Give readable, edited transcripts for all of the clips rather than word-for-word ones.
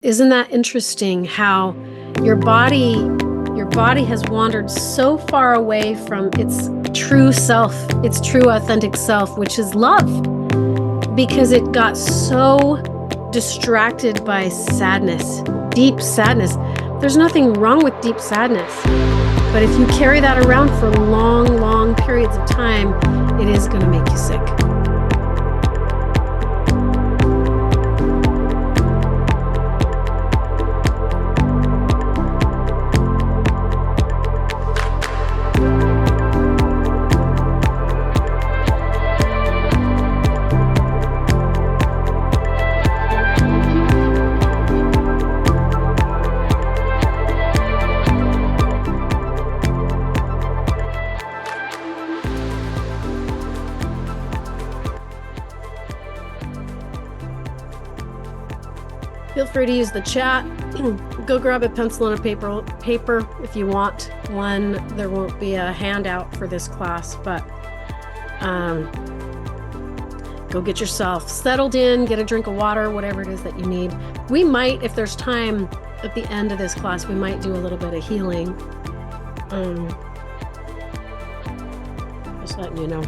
Isn't that interesting how your body your body has wandered so far away from its true self, its true authentic self, which is love, because it got so distracted by sadness, deep sadness. There's nothing wrong with deep sadness, but if you carry that around for long periods of time, it is going to make you sick. Feel free to use the chat. Go grab a pencil and a paper if you want one. There won't be a handout for this class, but go get yourself settled in, get a drink of water, whatever it is that you need. We might, if there's time at the end of this class, we might do a little bit of healing. Just letting you know.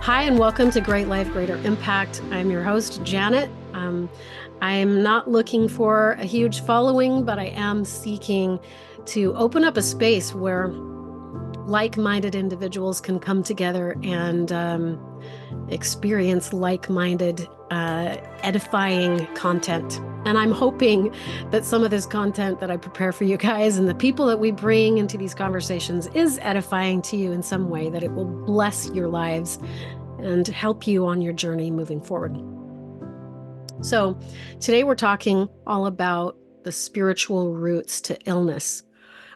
Hi, and welcome to Great Life, Greater Impact. I'm your host, Janet. I am not looking for a huge following, but I am seeking to open up a space where like-minded individuals can come together and experience like-minded, edifying content. And I'm hoping that some of this content that I prepare for you guys and the people that we bring into these conversations is edifying to you in some way, that it will bless your lives and help you on your journey moving forward. So today we're talking all about the spiritual roots to illness.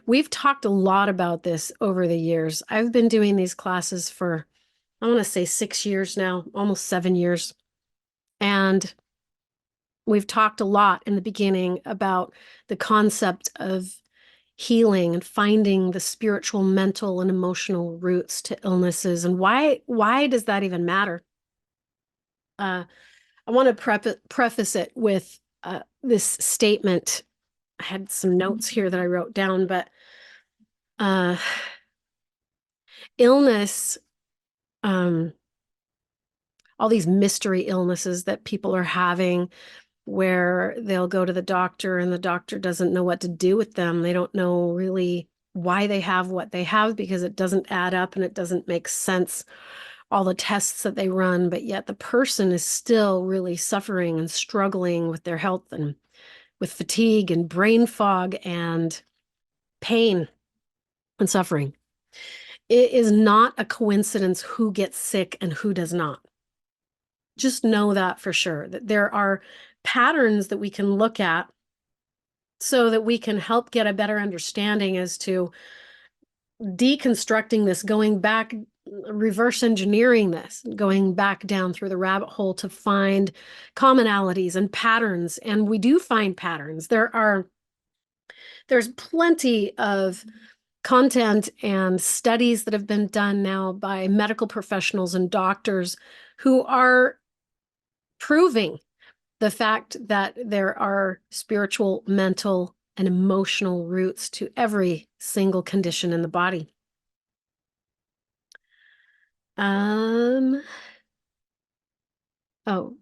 We've talked a lot about this over the years. I've been doing these classes for, I want to say 6 years now, almost 7 years. And we've talked a lot in the beginning about the concept of healing and finding the spiritual, mental, and emotional roots to illnesses. And why does that even matter? I want to preface it with this statement. I had some notes here that I wrote down, but illness, all these mystery illnesses that people are having, where they'll go to the doctor and the doctor doesn't know what to do with them. They don't know really why they have what they have because it doesn't add up and it doesn't make sense, all the tests that they run, but yet the person is still really suffering and struggling with their health and with fatigue and brain fog and pain and suffering. It is not a coincidence who gets sick and who does not. Just know that for sure, that there are patterns that we can look at so that we can help get a better understanding as to deconstructing this, going back, reverse engineering this, going back down through the rabbit hole to find commonalities and patterns. And we do find patterns. There's plenty of content and studies that have been done now by medical professionals and doctors who are proving the fact that there are spiritual, mental, and emotional roots to every single condition in the body. Oh,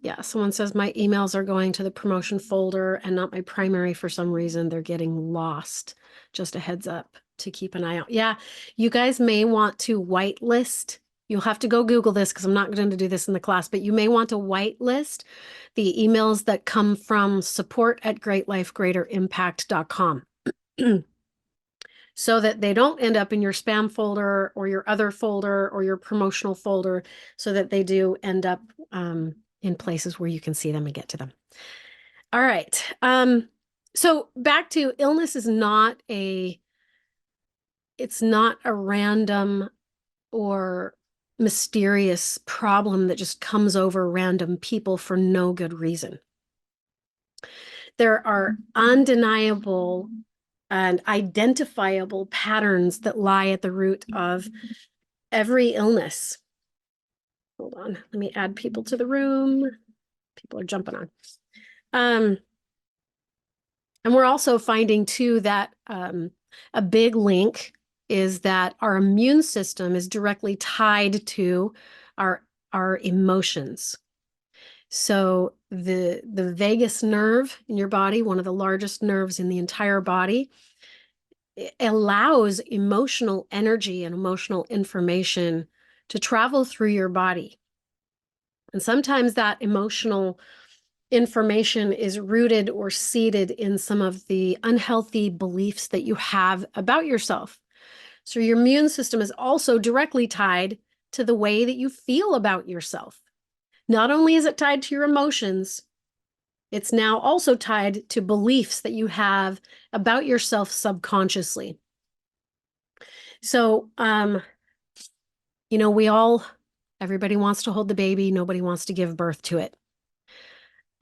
yeah, someone says my emails are going to the promotion folder and not my primary for some reason. They're getting lost. Just a heads up to keep an eye out. Yeah, you guys may want to whitelist. You'll have to go Google this because I'm not going to do this in the class, but you may want to whitelist the emails that come from support@greatlifegreaterimpact.com. So that they don't end up in your spam folder or your other folder or your promotional folder, so that they do end up in places where you can see them and get to them. All right. So back to illness is it's not a random or mysterious problem that just comes over random people for no good reason. There are undeniable and identifiable patterns that lie at the root of every illness. Hold on, let me add people to the room. People are jumping on. And we're also finding too that a big link is that our immune system is directly tied to our emotions. So the vagus nerve in your body, one of the largest nerves in the entire body, it allows emotional energy and emotional information to travel through your body. And sometimes that emotional information is rooted or seated in some of the unhealthy beliefs that you have about yourself. So your immune system is also directly tied to the way that you feel about yourself. Not only is it tied to your emotions, it's now also tied to beliefs that you have about yourself subconsciously. So, everybody wants to hold the baby. Nobody wants to give birth to it.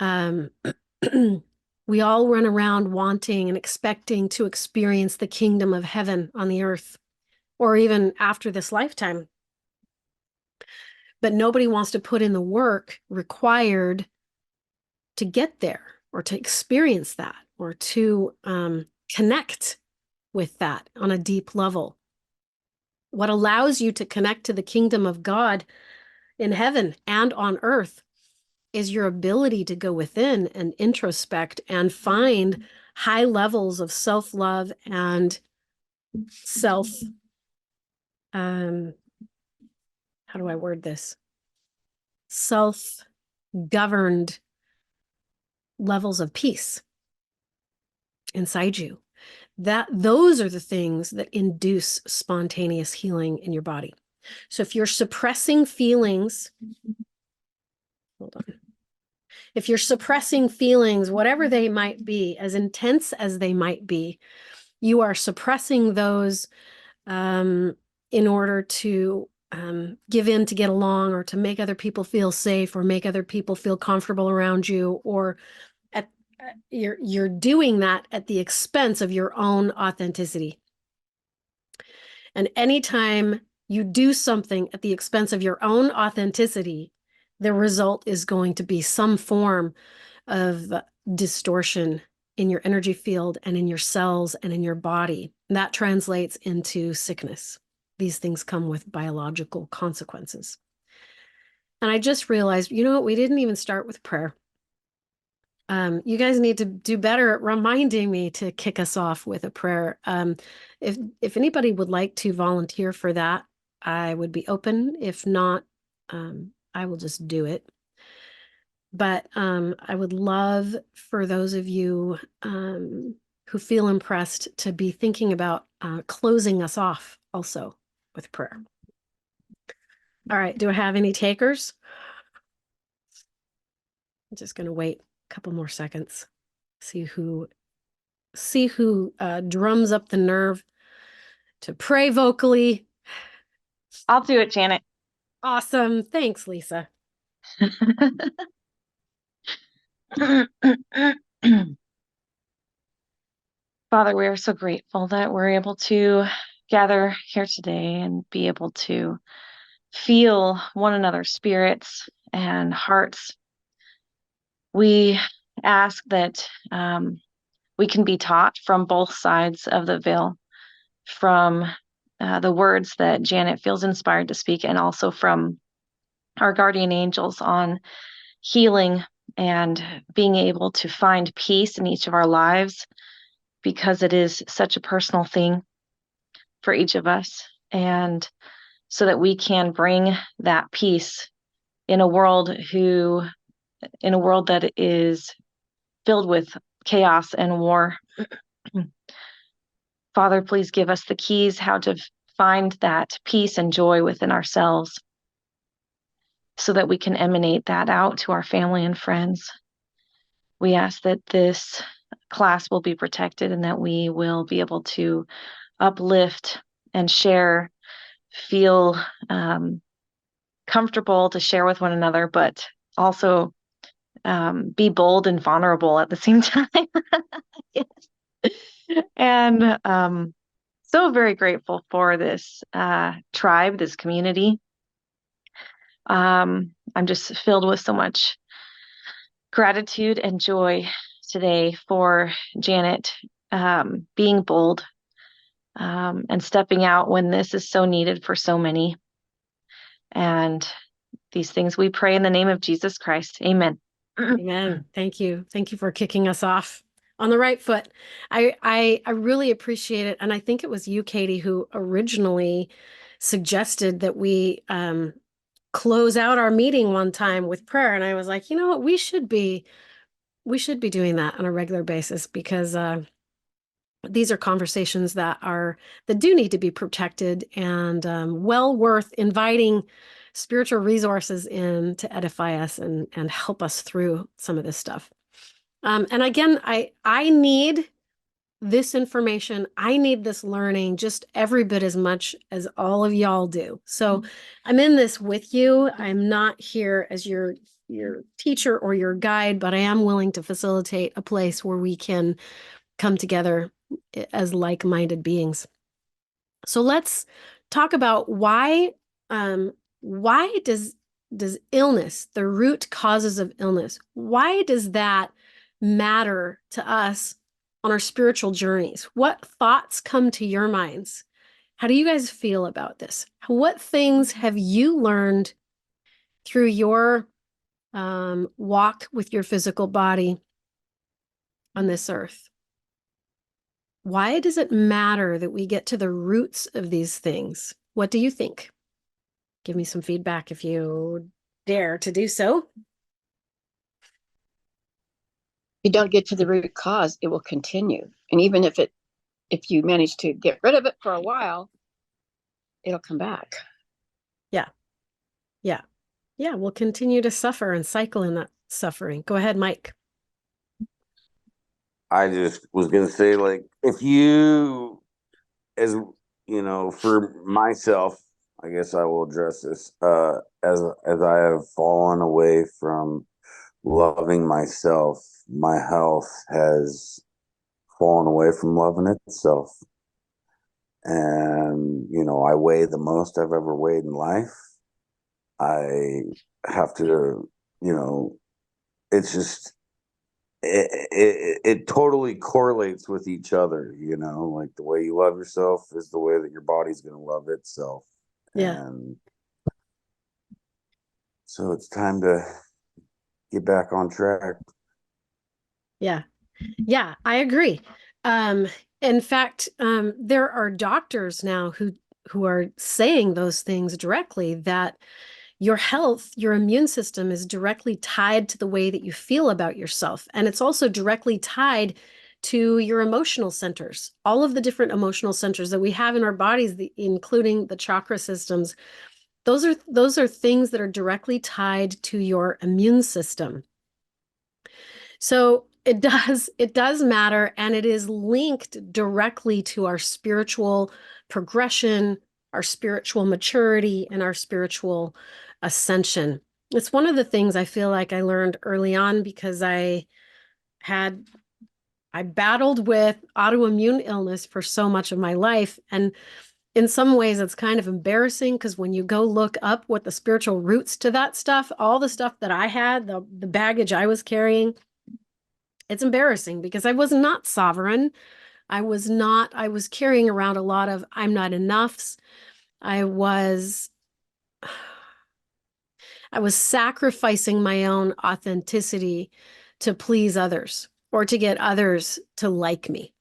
Um, we all run around wanting and expecting to experience the kingdom of heaven on the earth, or even after this lifetime. But nobody wants to put in the work required to get there, or to experience that, or to connect with that on a deep level. What allows you to connect to the kingdom of God in heaven and on earth is your ability to go within and introspect and find high levels of self-love and self, how do I word this? Self-governed levels of peace inside you. Those are the things that induce spontaneous healing in your body. So if you're suppressing feelings, hold on. If you're suppressing feelings, whatever they might be, as intense as they might be, you are suppressing those in order to give in to get along, or to make other people feel safe, or make other people feel comfortable around you, or you're doing that at the expense of your own authenticity. And anytime you do something at the expense of your own authenticity, the result is going to be some form of distortion in your energy field and in your cells and in your body. That translates into sickness. These things come with biological consequences. And I just realized, you know what? We didn't even start with prayer. You guys need to do better at reminding me to kick us off with a prayer. If anybody would like to volunteer for that, I would be open. If not, I will just do it. But I would love for those of you who feel impressed to be thinking about closing us off also with prayer. All right, do I have any takers? I'm just going to wait a couple more seconds, see who drums up the nerve to pray vocally. I'll do it, Janet. Awesome. Thanks, Lisa. Father, we are so grateful that we're able to gather here today and be able to feel one another's spirits and hearts. We ask that we can be taught from both sides of the veil, from the words that Janet feels inspired to speak, and also from our guardian angels on healing and being able to find peace in each of our lives, because it is such a personal thing for each of us. And so that we can bring that peace in a world that is filled with chaos and war. Father, please give us the keys how to find that peace and joy within ourselves, so that we can emanate that out to our family and friends. We ask that this class will be protected, and that we will be able to uplift and share, feel comfortable to share with one another, but also be bold and vulnerable at the same time. And so very grateful for this tribe, this community. I'm just filled with so much gratitude and joy today for Janet being bold and stepping out when this is so needed for so many. And these things we pray in the name of Jesus Christ. Amen. Amen. Thank you. Thank you for kicking us off on the right foot. I really appreciate it. And I think it was you, Katie, who originally suggested that we close out our meeting one time with prayer. And I was like, you know what, we should be doing that on a regular basis, because these are conversations that do need to be protected, and well worth inviting spiritual resources in to edify us and help us through some of this stuff. And again, I need this information. I need this learning just every bit as much as all of y'all do. So I'm in this with you. I'm not here as your teacher or your guide, but I am willing to facilitate a place where we can come together as like-minded beings. So let's talk about why does illness, the root causes of illness, why does that matter to us on our spiritual journeys? What thoughts come to your minds? How do you guys feel about this? What things have you learned through your walk with your physical body on this earth? Why does it matter that we get to the roots of these things? What do you think? Give me some feedback if you dare to do so. You don't get to the root cause, it will continue. And even if you manage to get rid of it for a while, it'll come back. Yeah, we'll continue to suffer and cycle in that suffering. Go ahead, Mike. I just was gonna say, like, if you, as you know, for myself, I guess I will address this. As I have fallen away from loving myself, my health has fallen away from loving itself. And, I weigh the most I've ever weighed in life. I have to, it's just, it totally correlates with each other, like the way you love yourself is the way that your body's going to love itself. Yeah. And so it's time to get back on track. Yeah, I agree. In fact, there are doctors now who are saying those things directly, that your health, your immune system is directly tied to the way that you feel about yourself. And it's also directly tied to your emotional centers, all of the different emotional centers that we have in our bodies, including the chakra systems. Those are things that are directly tied to your immune system. So it does matter, and it is linked directly to our spiritual progression, our spiritual maturity, and our spiritual ascension. It's one of the things I feel like I learned early on, because I battled with autoimmune illness for so much of my life. And in some ways, it's kind of embarrassing, because when you go look up what the spiritual roots to that stuff, all the stuff that I had, the baggage I was carrying, it's embarrassing, because I was not sovereign. I was carrying around a lot of I'm not enoughs. I was sacrificing my own authenticity to please others, or to get others to like me.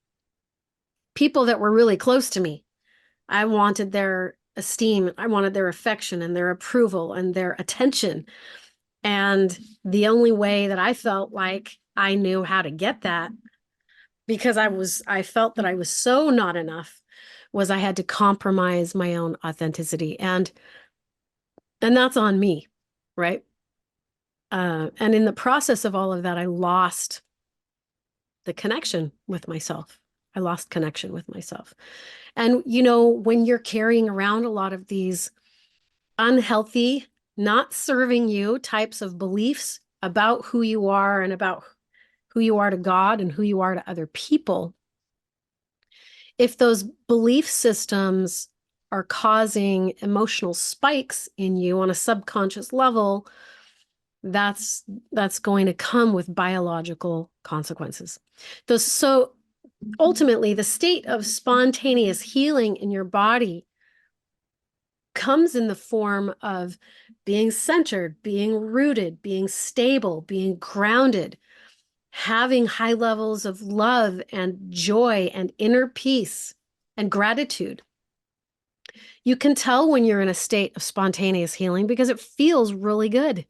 People that were really close to me, I wanted their esteem, I wanted their affection and their approval and their attention. And the only way that I felt like I knew how to get that, because I felt that I was so not enough, was I had to compromise my own authenticity. And that's on me, right? And in the process of all of that, I lost the connection with myself. I lost connection with myself. And, when you're carrying around a lot of these unhealthy, not serving you types of beliefs about who you are, and about who you are to God and who you are to other people, if those belief systems are causing emotional spikes in you on a subconscious level, that's going to come with biological consequences. So ultimately, the state of spontaneous healing in your body comes in the form of being centered, being rooted, being stable, being grounded, having high levels of love and joy and inner peace and gratitude. You can tell when you're in a state of spontaneous healing because it feels really good.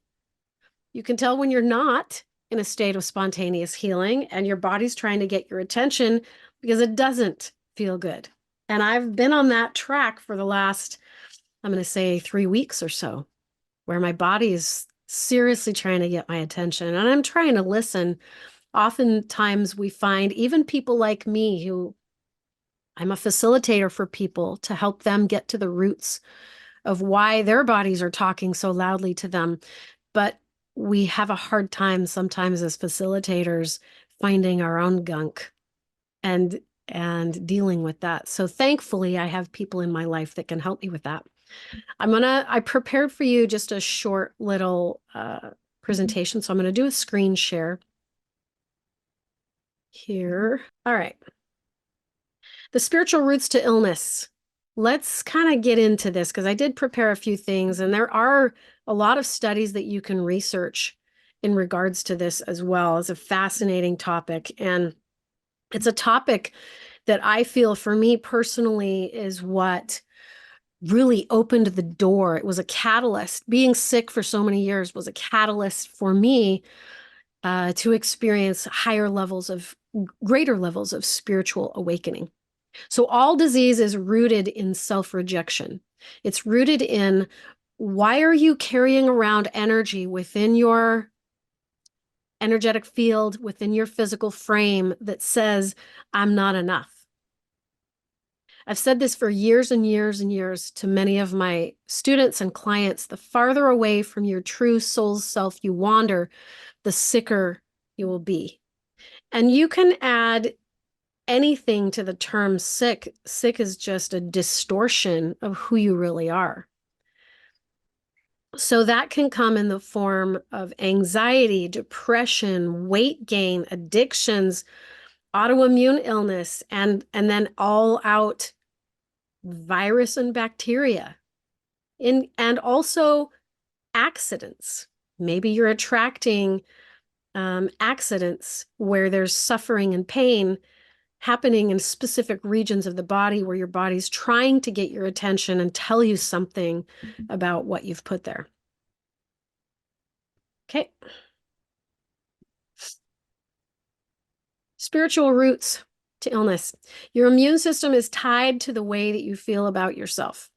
You can tell when you're not in a state of spontaneous healing and your body's trying to get your attention because it doesn't feel good. And I've been on that track for the last, I'm going to say 3 weeks or so, where my body is seriously trying to get my attention and I'm trying to listen. Oftentimes we find even people like me who I'm a facilitator for people to help them get to the roots of why their bodies are talking so loudly to them. But we have a hard time sometimes as facilitators finding our own gunk and dealing with that. So thankfully, I have people in my life that can help me with that. I prepared for you just a short little presentation. So I'm going to do a screen share here. All right. The spiritual roots to illness. Let's kind of get into this because I did prepare a few things and there are a lot of studies that you can research in regards to this as well. It's a fascinating topic. And it's a topic that I feel for me personally is what really opened the door. It was a catalyst. Being sick for so many years was a catalyst for me to experience greater levels of spiritual awakening. So all disease is rooted in self-rejection. It's rooted in why are you carrying around energy within your energetic field, within your physical frame that says, I'm not enough. I've said this for years and years and years to many of my students and clients. The farther away from your true soul's self you wander, the sicker you will be. And you can add anything to the term sick. Sick is just a distortion of who you really are. So that can come in the form of anxiety, depression, weight gain, addictions, autoimmune illness, and then all out virus and bacteria. And also accidents. Maybe you're attracting accidents where there's suffering and pain happening in specific regions of the body where your body's trying to get your attention and tell you something about what you've put there. Okay. Spiritual roots to illness. Your immune system is tied to the way that you feel about yourself.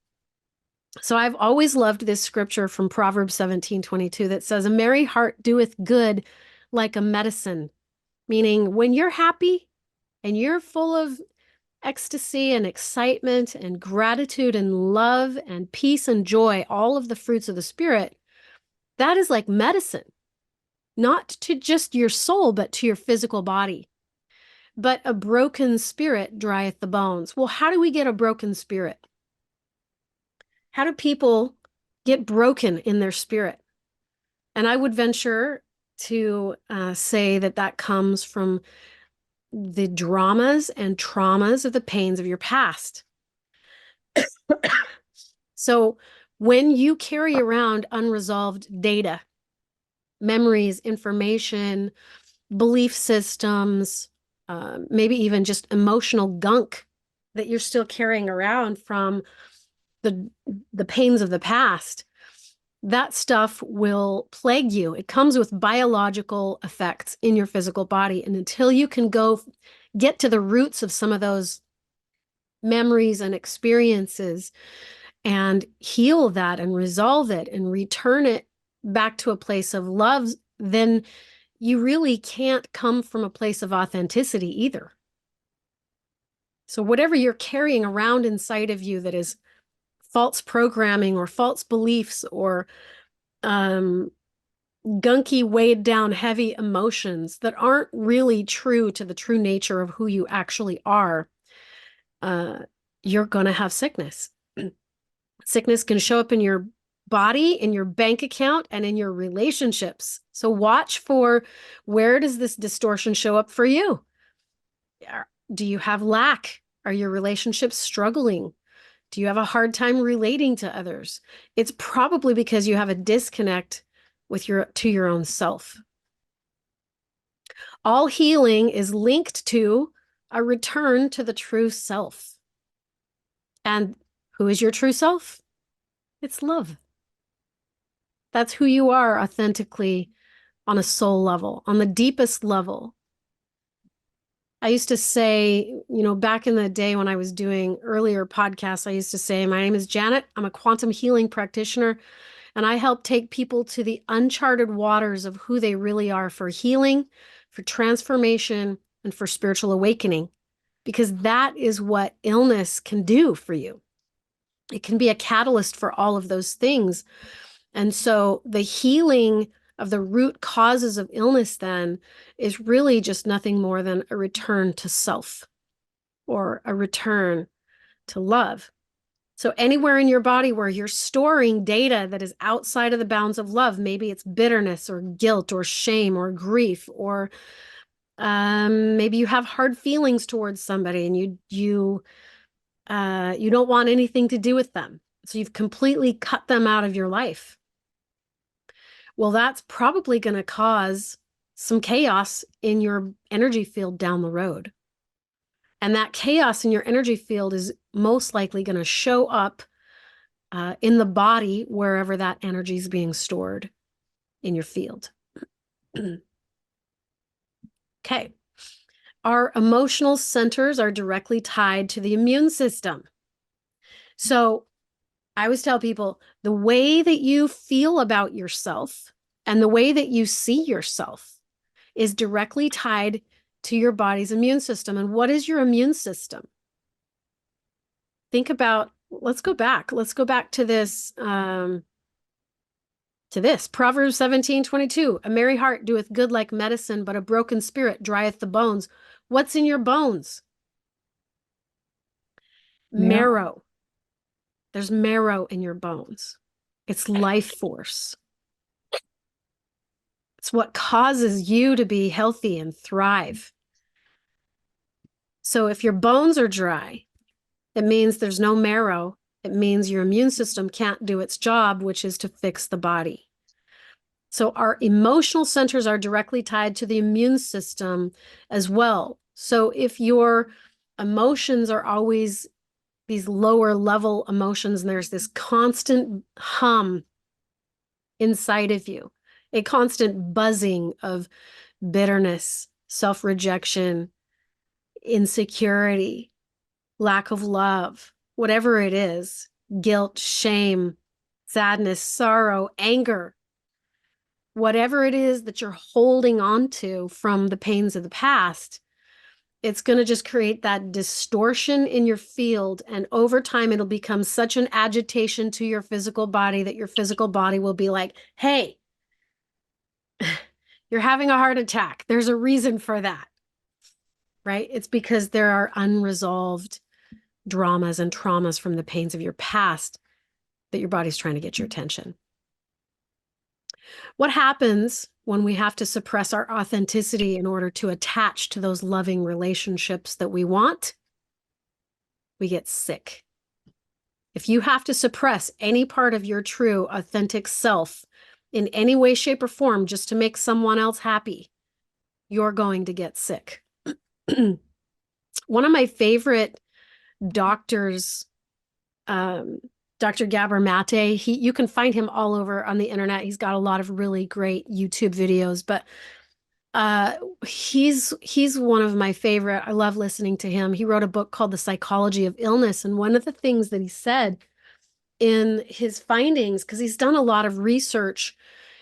So I've always loved this scripture from Proverbs 17:22 that says, a merry heart doeth good like a medicine. Meaning when you're happy and you're full of ecstasy and excitement and gratitude and love and peace and joy, all of the fruits of the spirit, that is like medicine, not to just your soul, but to your physical body. But a broken spirit drieth the bones. Well, how do we get a broken spirit? How do people get broken in their spirit? And I would venture to say that comes from the dramas and traumas of the pains of your past. So when you carry around unresolved data, memories, information, belief systems, maybe even just emotional gunk that you're still carrying around from the pains of the past, that stuff will plague you. It comes with biological effects in your physical body. And until you can go get to the roots of some of those memories and experiences and heal that and resolve it and return it back to a place of love, then you really can't come from a place of authenticity either. So whatever you're carrying around inside of you that is false programming or false beliefs or gunky, weighed down, heavy emotions that aren't really true to the true nature of who you actually are, you're going to have sickness. Sickness can show up in your body, in your bank account, and in your relationships. So watch for, where does this distortion show up for you? Do you have lack? Are your relationships struggling? Do you have a hard time relating to others? It's probably because you have a disconnect to your own self. All healing is linked to a return to the true self. And who is your true self? It's love. That's who you are authentically, on a soul level, on the deepest level. I used to say, back in the day when I was doing earlier podcasts, I used to say, my name is Janet. I'm a quantum healing practitioner, and I help take people to the uncharted waters of who they really are, for healing, for transformation, and for spiritual awakening, because that is what illness can do for you. It can be a catalyst for all of those things. And so the healing of the root causes of illness then is really just nothing more than a return to self, or a return to love. So anywhere in your body where you're storing data that is outside of the bounds of love, maybe it's bitterness or guilt or shame or grief, or maybe you have hard feelings towards somebody and you don't want anything to do with them. So you've completely cut them out of your life. Well, that's probably going to cause some chaos in your energy field down the road. And that chaos in your energy field is most likely going to show up in the body, wherever that energy is being stored in your field. Okay. Our emotional centers are directly tied to the immune system. So I always tell people, the way that you feel about yourself and the way that you see yourself is directly tied to your body's immune system. And what is your immune system? Think about, let's go back to this, Proverbs 17:22, a merry heart doeth good like medicine, but a broken spirit drieth the bones. What's in your bones? Marrow. There's marrow in your bones. It's life force. It's what causes you to be healthy and thrive. So if your bones are dry, it means there's no marrow. It means your immune system can't do its job, which is to fix the body. So our emotional centers are directly tied to the immune system as well. So if your emotions are always these lower level emotions, and there's this constant hum inside of you, a constant buzzing of bitterness, self-rejection, insecurity, lack of love, whatever it is, guilt, shame, sadness, sorrow, anger, whatever it is that you're holding on to from the pains of the past, it's going to just create that distortion in your field. And over time, it'll become such an agitation to your physical body that your physical body will be like, hey, you're having a heart attack. There's a reason for that, right? It's because there are unresolved dramas and traumas from the pains of your past that your body's trying to get your attention. What happens when we have to suppress our authenticity in order to attach to those loving relationships that we want? We get sick. If you have to suppress any part of your true, authentic self in any way, shape, or form just to make someone else happy, you're going to get sick. One of my favorite doctors, Dr. Gabor Mate, you can find him all over on the internet. He's got a lot of really great YouTube videos, but he's one of my favorite. I love listening to him. He wrote a book called The Psychology of Illness. And one of the things that he said in his findings, because he's done a lot of research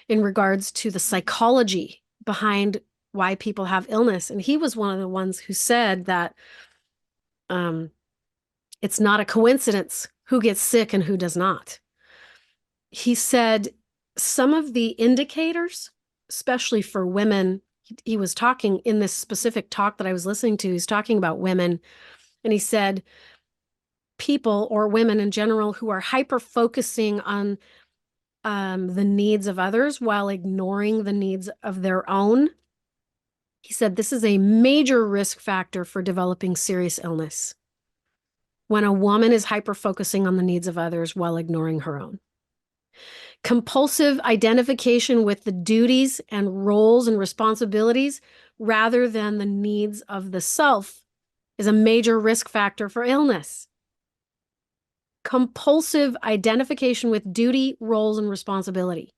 in regards to the psychology behind why people have illness. And he was one of the ones who said that it's not a coincidence who gets sick and who does not. He said some of the indicators, especially for women, he was talking in this specific talk that I was listening to, he's talking about women, and he said people, or women in general, who are hyper focusing on the needs of others while ignoring the needs of their own. He said this is a major risk factor for developing serious illness when a woman is hyper-focusing on the needs of others while ignoring her own. Compulsive identification with the duties and roles and responsibilities rather than the needs of the self is a major risk factor for illness. Compulsive identification with duty, roles, and responsibility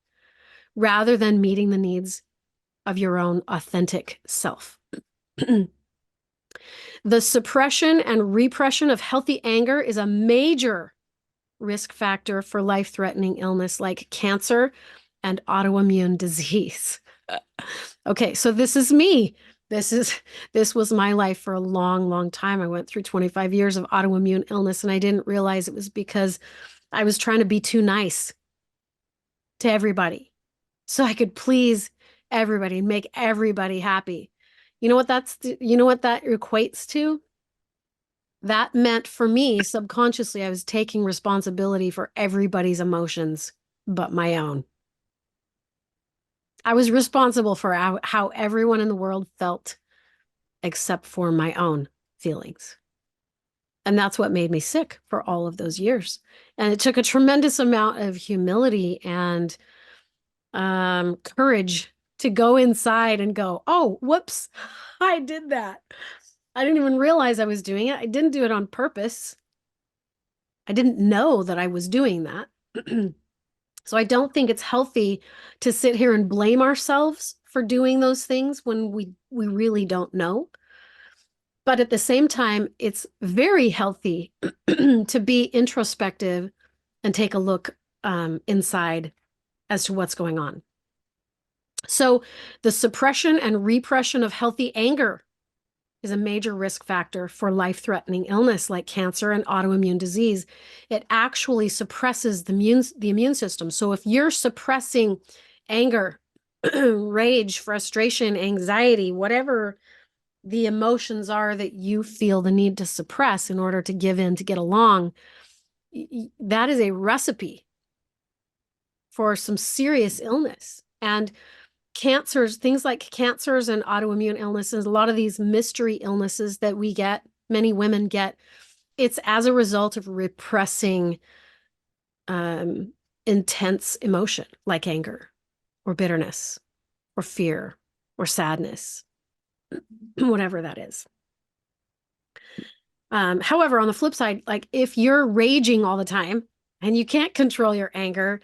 rather than meeting the needs of your own authentic self. The suppression and repression of healthy anger is a major risk factor for life-threatening illness like cancer and autoimmune disease. Okay, so this is me. This was my life for a long, long time. I went through 25 years of autoimmune illness, and I didn't realize it was because I was trying to be too nice to everybody so I could please everybody and make everybody happy. You know what that equates to? That meant for me, subconsciously, I was taking responsibility for everybody's emotions but my own. I was responsible for how everyone in the world felt except for my own feelings. And that's what made me sick for all of those years. And it took a tremendous amount of humility and courage to go inside and go, oh, whoops, I did that. I didn't even realize I was doing it. I didn't do it on purpose. I didn't know that I was doing that. So I don't think it's healthy to sit here and blame ourselves for doing those things when we really don't know. But at the same time, it's very healthy to be introspective and take a look inside as to what's going on. So the suppression and repression of healthy anger is a major risk factor for life-threatening illness like cancer and autoimmune disease. It actually suppresses the immune system. So if you're suppressing anger, rage, frustration, anxiety, whatever the emotions are that you feel the need to suppress in order to give in, to get along, that is a recipe for some serious illness. And cancers, things like cancers and autoimmune illnesses, a lot of these mystery illnesses that we get, many women get, it's as a result of repressing intense emotion like anger or bitterness or fear or sadness, whatever that is. However, on the flip side, like if you're raging all the time and you can't control your anger,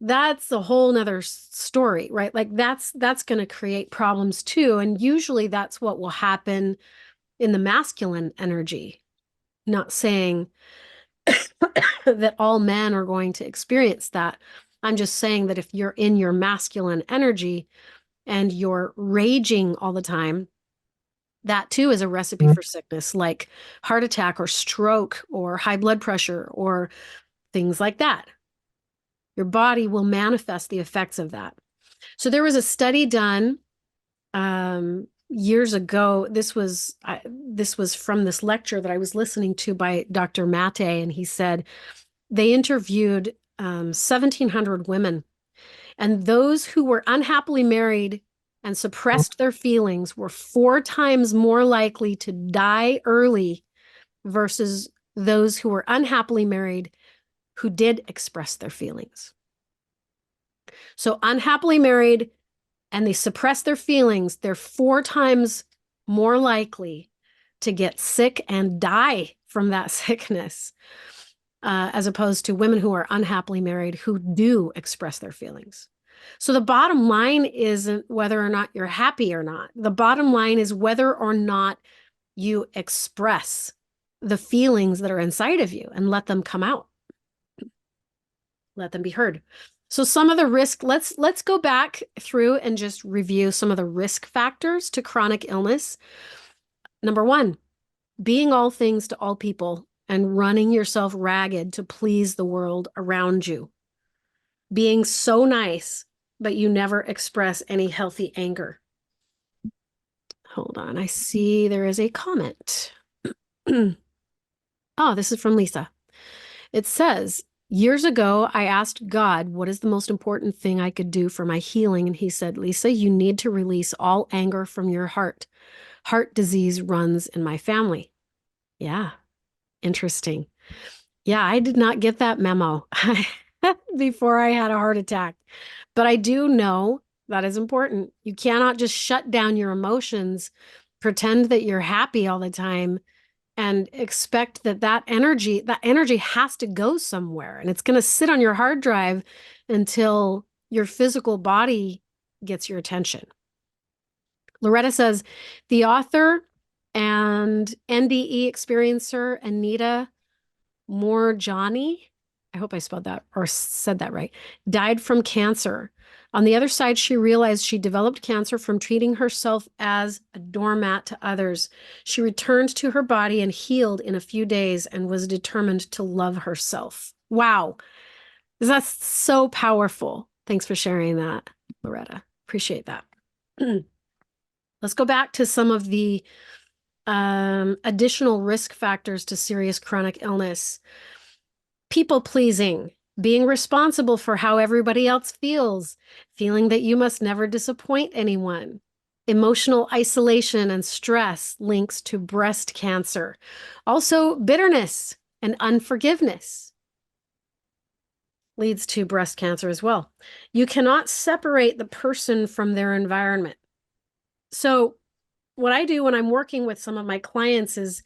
that's a whole nother story, right? Like that's going to create problems too. And usually that's what will happen in the masculine energy. Not saying that all men are going to experience that. I'm just saying that if you're in your masculine energy and you're raging all the time, that too is a recipe for sickness, like heart attack or stroke or high blood pressure or things like that. Your body will manifest the effects of that. So there was a study done years ago. This was from this lecture that I was listening to by Dr. Mate, and he said they interviewed 1,700 women, and those who were unhappily married and suppressed their feelings were 4 times more likely to die early versus those who were unhappily married who did express their feelings. So unhappily married and they suppress their feelings, they're 4 times more likely to get sick and die from that sickness, as opposed to women who are unhappily married who do express their feelings. So the bottom line isn't whether or not you're happy or not. The bottom line is whether or not you express the feelings that are inside of you and let them come out. Let them be heard. So some of the risk, let's go back through and just review some of the risk factors to chronic illness. Number 1, being all things to all people and running yourself ragged to please the world around you. Being so nice, but you never express any healthy anger. Hold on, I see there is a comment. Oh, this is from Lisa. It says, Years ago, I asked God, what is the most important thing I could do for my healing? And he said, Lisa, you need to release all anger from your heart. Heart disease runs in my family. Yeah, interesting. Yeah, I did not get that memo before I had a heart attack. But I do know that is important. You cannot just shut down your emotions, pretend that you're happy all the time, and expect that energy has to go somewhere. And it's going to sit on your hard drive until your physical body gets your attention. Loretta says, the author and NDE experiencer Anita Moorjani, I hope I spelled that or said that right, died from cancer. On the other side, she realized she developed cancer from treating herself as a doormat to others. She returned to her body and healed in a few days and was determined to love herself. Wow. That's so powerful. Thanks for sharing that, Loretta. Appreciate that. Let's go back to some of the additional risk factors to serious chronic illness. People pleasing, being responsible for how everybody else feels, feeling that you must never disappoint anyone. Emotional isolation and stress links to breast cancer. Also, bitterness and unforgiveness leads to breast cancer as well. You cannot separate the person from their environment. So what I do when I'm working with some of my clients is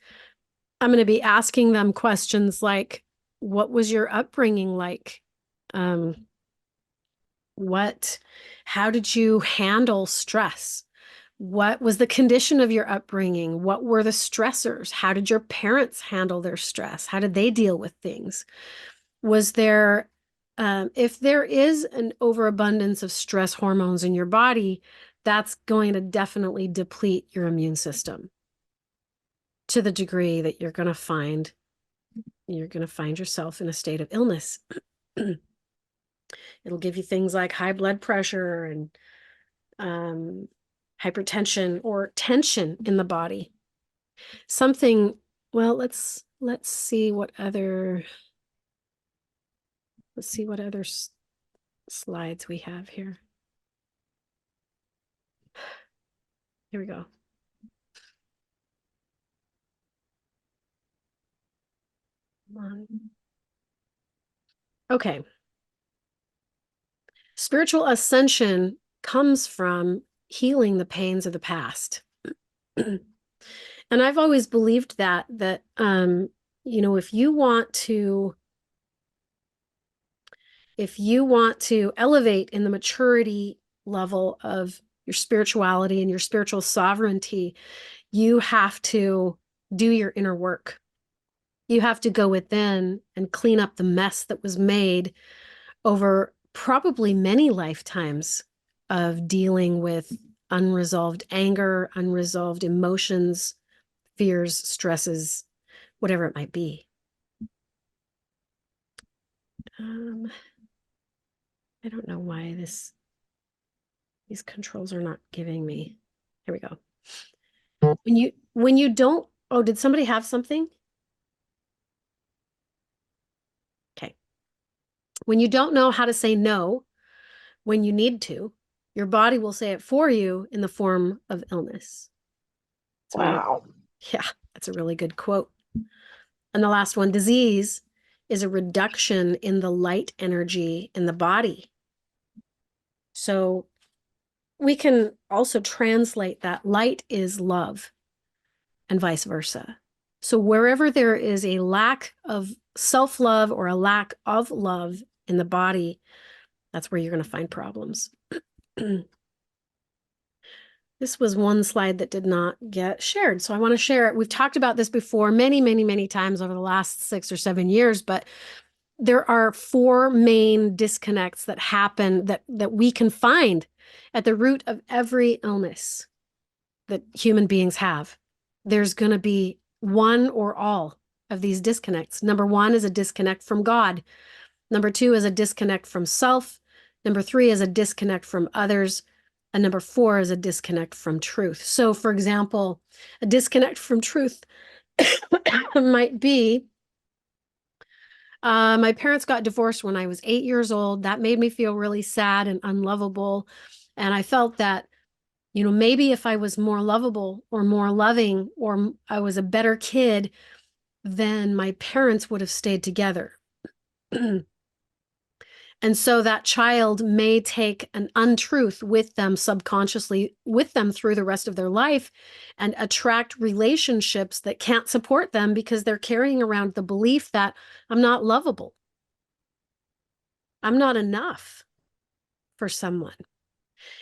I'm going to be asking them questions like, what was your upbringing like? How did you handle stress? What was the condition of your upbringing? What were the stressors? How did your parents handle their stress? How did they deal with things? Was there, if there is an overabundance of stress hormones in your body, that's going to definitely deplete your immune system to the degree that you're going to find yourself in a state of illness. It'll give you things like high blood pressure and hypertension or tension in the body. Something, well, let's see what other slides we have here. Here we go. Okay. Spiritual ascension comes from healing the pains of the past. And I've always believed that if you want to elevate in the maturity level of your spirituality and your spiritual sovereignty, you have to do your inner work. You have to go within and clean up the mess that was made over probably many lifetimes of dealing with unresolved anger, unresolved emotions, fears, stresses, whatever it might be. I don't know why these controls are not giving me. Here we go. When you don't, oh, did somebody have something? Okay. When you don't know how to say no, when you need to, your body will say it for you in the form of illness. Wow. Yeah, that's a really good quote. And the last one, disease is a reduction in the light energy in the body. So we can also translate that light is love and vice versa. So wherever there is a lack of self-love or a lack of love in the body, that's where you're going to find problems. This was one slide that did not get shared, so I want to share it. We've talked about this before many, many, many times over the last 6 or 7 years, but there are 4 main disconnects that happen that we can find at the root of every illness that human beings have. There's going to be one or all of these disconnects. Number 1 is a disconnect from God. Number 2 is a disconnect from self. Number 3 is a disconnect from others. And number 4 is a disconnect from truth. So, for example, a disconnect from truth might be My parents got divorced when I was 8 years old. That made me feel really sad and unlovable. And I felt that, maybe if I was more lovable or more loving or I was a better kid, then my parents would have stayed together. And so that child may take an untruth with them subconsciously, with them through the rest of their life, and attract relationships that can't support them because they're carrying around the belief that I'm not lovable. I'm not enough for someone.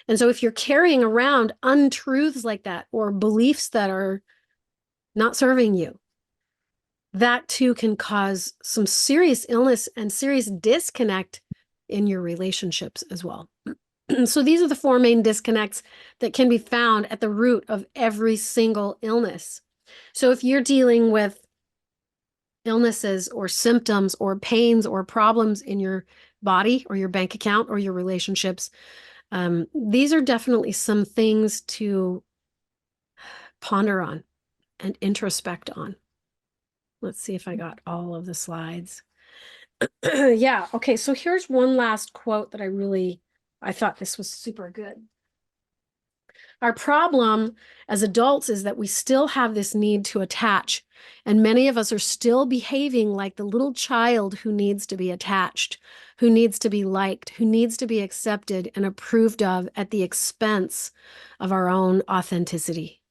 And so if you're carrying around untruths like that or beliefs that are not serving you, that too can cause some serious illness and serious disconnect in your relationships as well. So these are the four main disconnects that can be found at the root of every single illness. So if you're dealing with illnesses or symptoms or pains or problems in your body or your bank account or your relationships, these are definitely some things to ponder on and introspect on. Let's see if I got all of the slides. Yeah, okay, so here's one last quote that I thought this was super good. Our problem as adults is that we still have this need to attach, and many of us are still behaving like the little child who needs to be attached, who needs to be liked, who needs to be accepted and approved of at the expense of our own authenticity.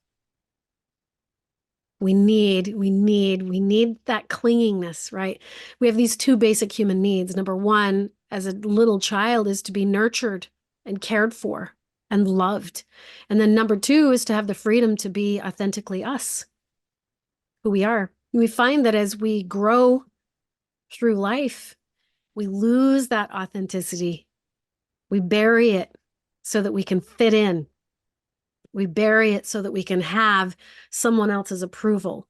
We need that clingingness, right? We have these two basic human needs. Number one, as a little child, is to be nurtured and cared for and loved. And then number two is to have the freedom to be authentically us, who we are. And we find that as we grow through life, we lose that authenticity. We bury it so that we can fit in. We bury it so that we can have someone else's approval.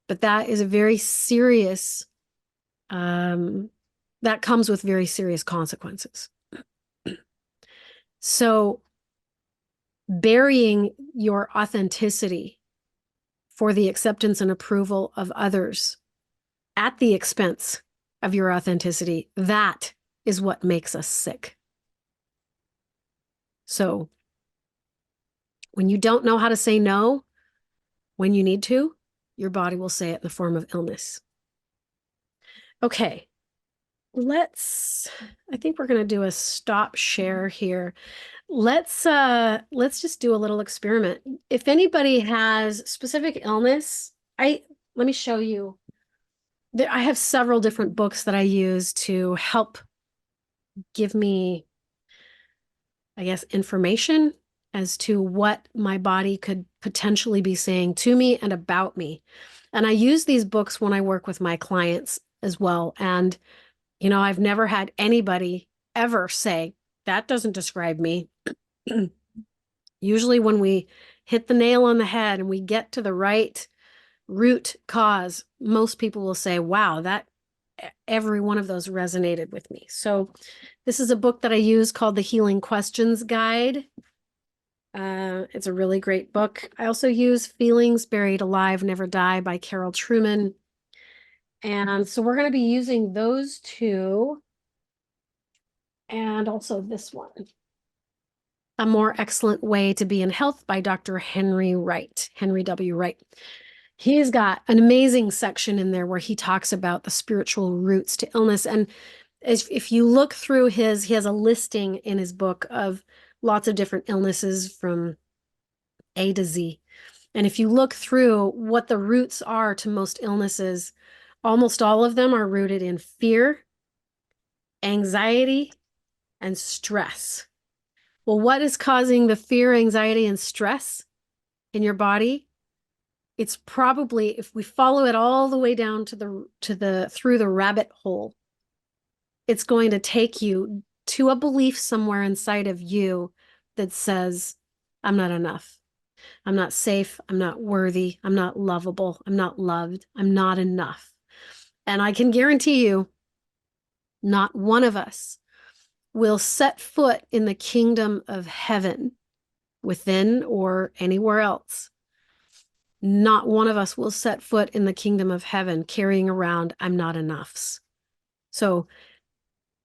But that is a very serious, that comes with very serious consequences. So burying your authenticity for the acceptance and approval of others at the expense of your authenticity, that is what makes us sick. So when you don't know how to say no, when you need to, your body will say it in the form of illness. Okay, I think we're going to do a stop share here. Let's just do a little experiment. If anybody has specific illness, let me show you. I have several different books that I use to help give me, I guess, information as to what my body could potentially be saying to me and about me. And I use these books when I work with my clients as well. And, I've never had anybody ever say, that doesn't describe me. Usually when we hit the nail on the head and we get to the right root cause, most people will say, wow, every one of those resonated with me. So this is a book that I use called The Healing Questions Guide. It's a really great book. I also use Feelings Buried Alive, Never Die by Carol Trueman. And so we're going to be using those two. And also this one. A More Excellent Way to Be in Health by Dr. Henry Wright, Henry W. Wright. He's got an amazing section in there where he talks about the spiritual roots to illness. And if you look through he has a listing in his book of lots of different illnesses from A to Z. And if you look through what the roots are to most illnesses, almost all of them are rooted in fear, anxiety, and stress. Well, what is causing the fear, anxiety, and stress in your body? It's probably, if we follow it all the way down through the rabbit hole, it's going to take you to a belief somewhere inside of you that says, I'm not enough. I'm not safe. I'm not worthy. I'm not lovable. I'm not loved. I'm not enough. And I can guarantee you, not one of us will set foot in the kingdom of heaven, within or anywhere else. Not one of us will set foot in the kingdom of heaven carrying around I'm not enoughs. So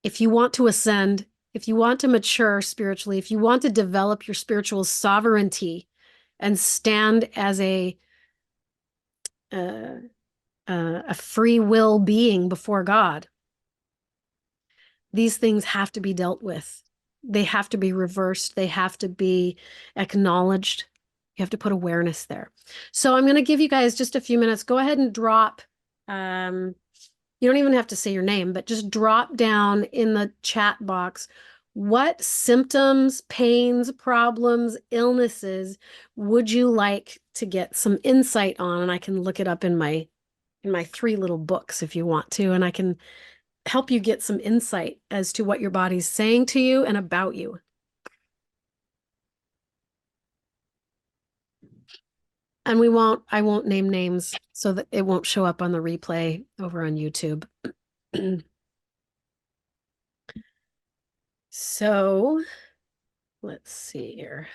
if you want to ascend, if you want to mature spiritually, if you want to develop your spiritual sovereignty and stand as a free will being before God, these things have to be dealt with. They have to be reversed. They have to be acknowledged. You have to put awareness there. So I'm going to give you guys just a few minutes. Go ahead and drop. You don't even have to say your name, but just drop down in the chat box what symptoms, pains, problems, illnesses would you like to get some insight on? And I can look it up in my 3 little books if you want to, and I can help you get some insight as to what your body's saying to you and about you. And I won't name names so that it won't show up on the replay over on YouTube. So let's see here.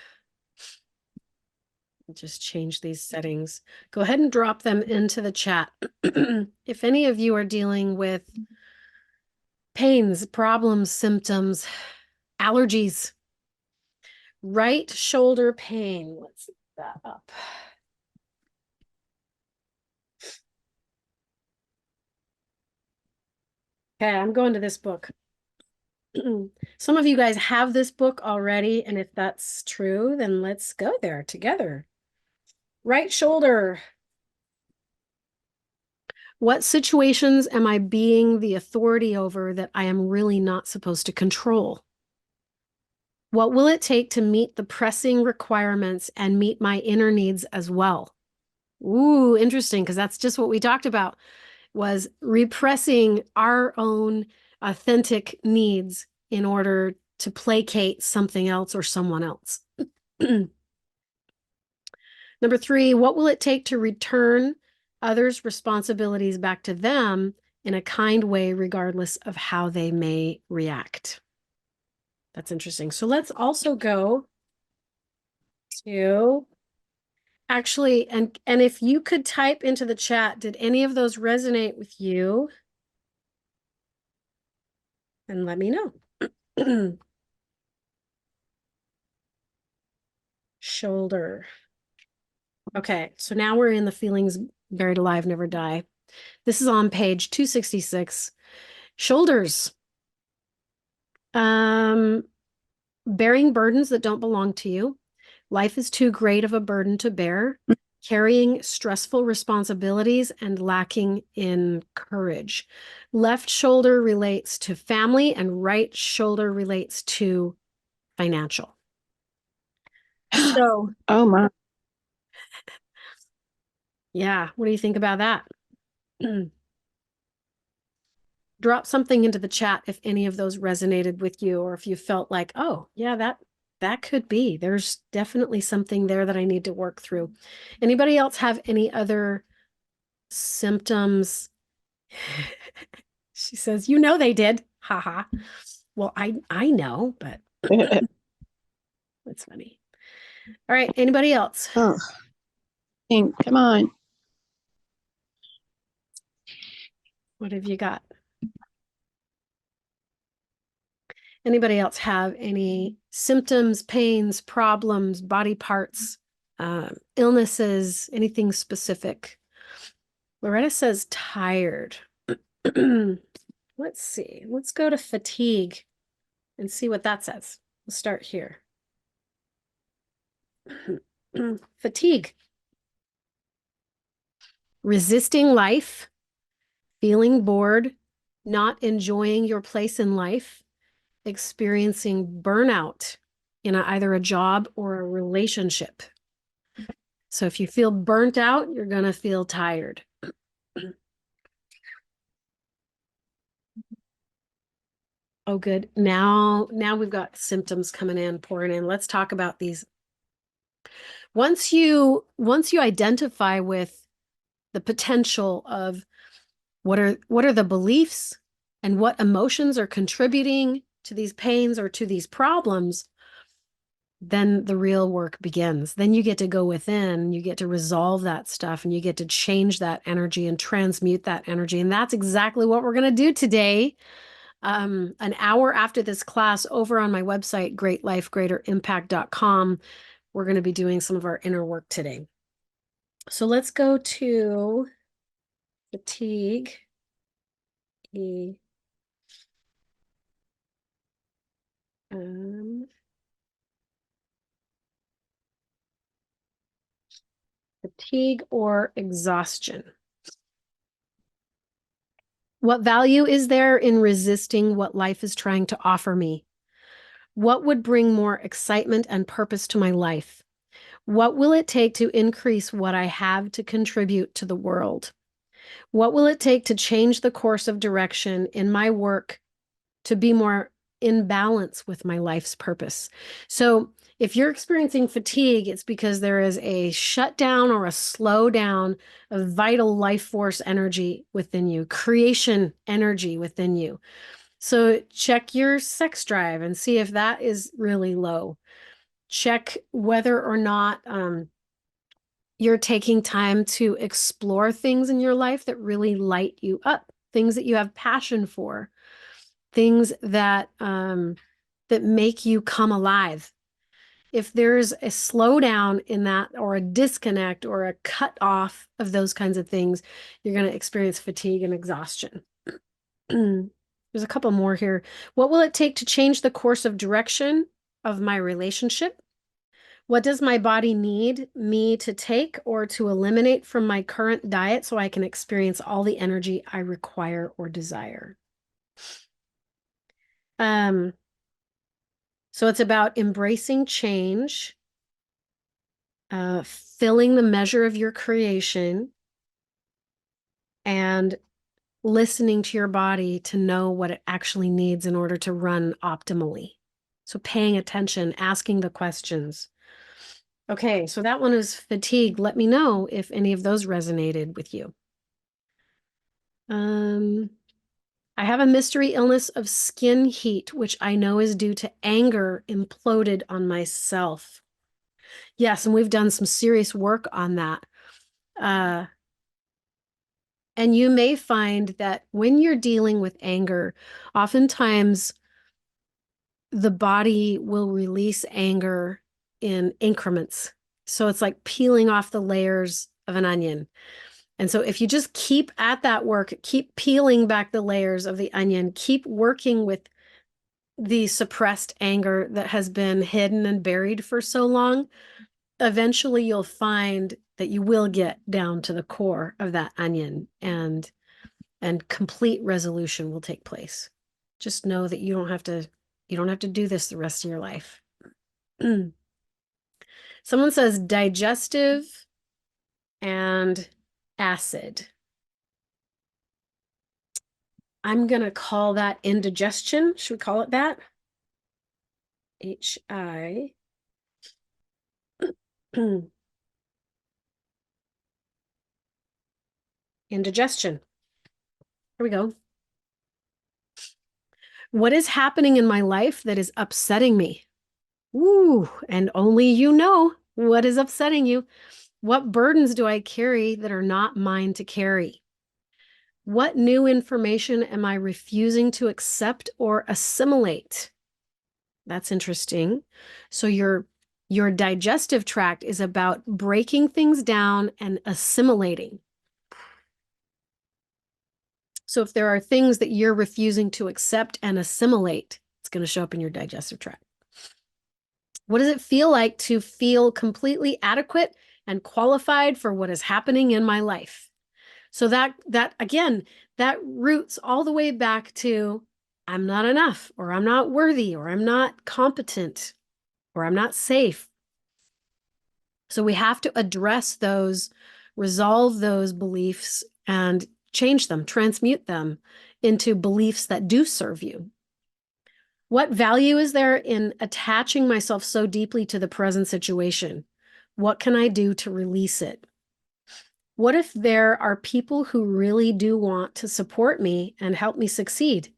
Just change these settings. Go ahead and drop them into the chat. If any of you are dealing with pains, problems, symptoms, allergies, right shoulder pain. Let's look that up. Okay, I'm going to this book. Some of you guys have this book already, and if that's true, then let's go there together. Right shoulder. What situations am I being the authority over that I am really not supposed to control? What will it take to meet the pressing requirements and meet my inner needs as well? Ooh, interesting, because that's just what we talked about, was repressing our own authentic needs in order to placate something else or someone else. Number 3, what will it take to return others' responsibilities back to them in a kind way, regardless of how they may react? That's interesting. So let's also go to actually, and if you could type into the chat, did any of those resonate with you? And let me know. Shoulder. Okay, so now we're in the feelings buried alive, never die. This is on page 266. Shoulders. Bearing burdens that don't belong to you. Life is too great of a burden to bear. Carrying stressful responsibilities and lacking in courage. Left shoulder relates to family and right shoulder relates to financial. So, Oh my. yeah, what do you think about that? Drop something into the chat if any of those resonated with you, or if you felt like, oh, yeah, that could be. There's definitely something there that I need to work through. Anybody else have any other symptoms? She says, you know they did. Haha. Well, I know, but that's funny. All right, anybody else? Oh, come on. What have you got? Anybody else have any symptoms, pains, problems, body parts, illnesses, anything specific? Loretta says tired. Let's see. Let's go to fatigue and see what that says. We'll start here. Fatigue. Resisting life, feeling bored, not enjoying your place in life, experiencing burnout in either a job or a relationship. So if you feel burnt out, you're going to feel tired. Oh, good. Now we've got symptoms coming in, pouring in. Let's talk about these. Once you identify with the potential of what are the beliefs and what emotions are contributing to these pains or to these problems, then the real work begins. Then you get to go within, you get to resolve that stuff, and you get to change that energy and transmute that energy. And that's exactly what we're going to do today. An hour after this class, over on my website, greatlifegreaterimpact.com, we're going to be doing some of our inner work today. So let's go to fatigue. Fatigue or exhaustion. What value is there in resisting what life is trying to offer me? What would bring more excitement and purpose to my life? What will it take to increase what I have to contribute to the world? What will it take to change the course of direction in my work to be more in balance with my life's purpose? So if you're experiencing fatigue, it's because there is a shutdown or a slowdown of vital life force energy within you, creation energy within you. So check your sex drive and see if that is really low. Check whether or not you're taking time to explore things in your life that really light you up, things that you have passion for, things that that make you come alive. If there's a slowdown in that, or a disconnect or a cut off of those kinds of things, you're going to experience fatigue and exhaustion. There's a couple more here. What will it take to change the course of direction of my relationship? What does my body need me to take or to eliminate from my current diet so I can experience all the energy I require or desire? So it's about embracing change, filling the measure of your creation, and listening to your body to know what it actually needs in order to run optimally. So paying attention, asking the questions. Okay, so that one is fatigue. Let me know if any of those resonated with you. I have a mystery illness of skin heat, which I know is due to anger imploded on myself. Yes, and we've done some serious work on that. And you may find that when you're dealing with anger, oftentimes the body will release anger in increments. So it's like peeling off the layers of an onion. And so if you just keep at that work, keep peeling back the layers of the onion, keep working with the suppressed anger that has been hidden and buried for so long, eventually you'll find that you will get down to the core of that onion, and complete resolution will take place. Just know that you don't have to do this the rest of your life. Someone says digestive and acid. I'm going to call that indigestion. Should we call it that? H-I. Indigestion. Here we go. What is happening in my life that is upsetting me? Ooh, and only you know what is upsetting you. What burdens do I carry that are not mine to carry? What new information am I refusing to accept or assimilate? That's interesting. So your digestive tract is about breaking things down and assimilating. So if there are things that you're refusing to accept and assimilate, it's going to show up in your digestive tract. What does it feel like to feel completely adequate and qualified for what is happening in my life? So that again, that roots all the way back to I'm not enough, or I'm not worthy, or I'm not competent, or I'm not safe. So we have to address those, resolve those beliefs, and change them, transmute them into beliefs that do serve you. What value is there in attaching myself so deeply to the present situation? What can I do to release it? What if there are people who really do want to support me and help me succeed?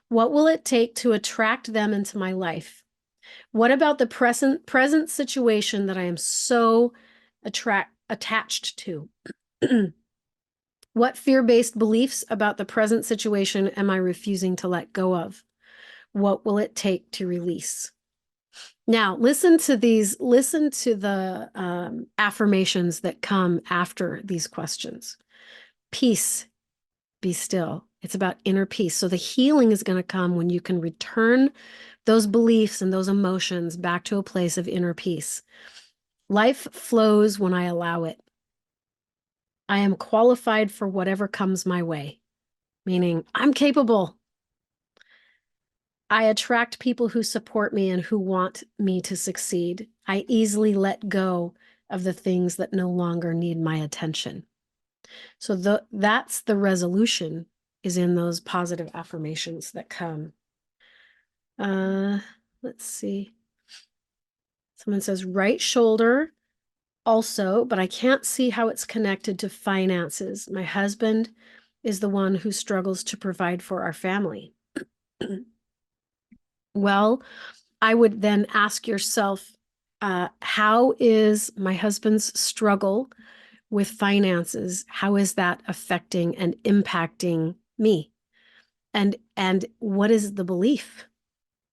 What will it take to attract them into my life? What about the present situation that I am so attached to? What fear-based beliefs about the present situation am I refusing to let go of? What will it take to release? Now, listen to the affirmations that come after these questions. Peace, be still. It's about inner peace. So the healing is going to come when you can return those beliefs and those emotions back to a place of inner peace. Life flows when I allow it. I am qualified for whatever comes my way, meaning I'm capable. I attract people who support me and who want me to succeed. I easily let go of the things that no longer need my attention. So that's the resolution, is in those positive affirmations that come. Let's see. Someone says right shoulder also, but I can't see how it's connected to finances. My husband is the one who struggles to provide for our family. Well, I would then ask yourself, how is my husband's struggle with finances? How is that affecting and impacting me? And what is the belief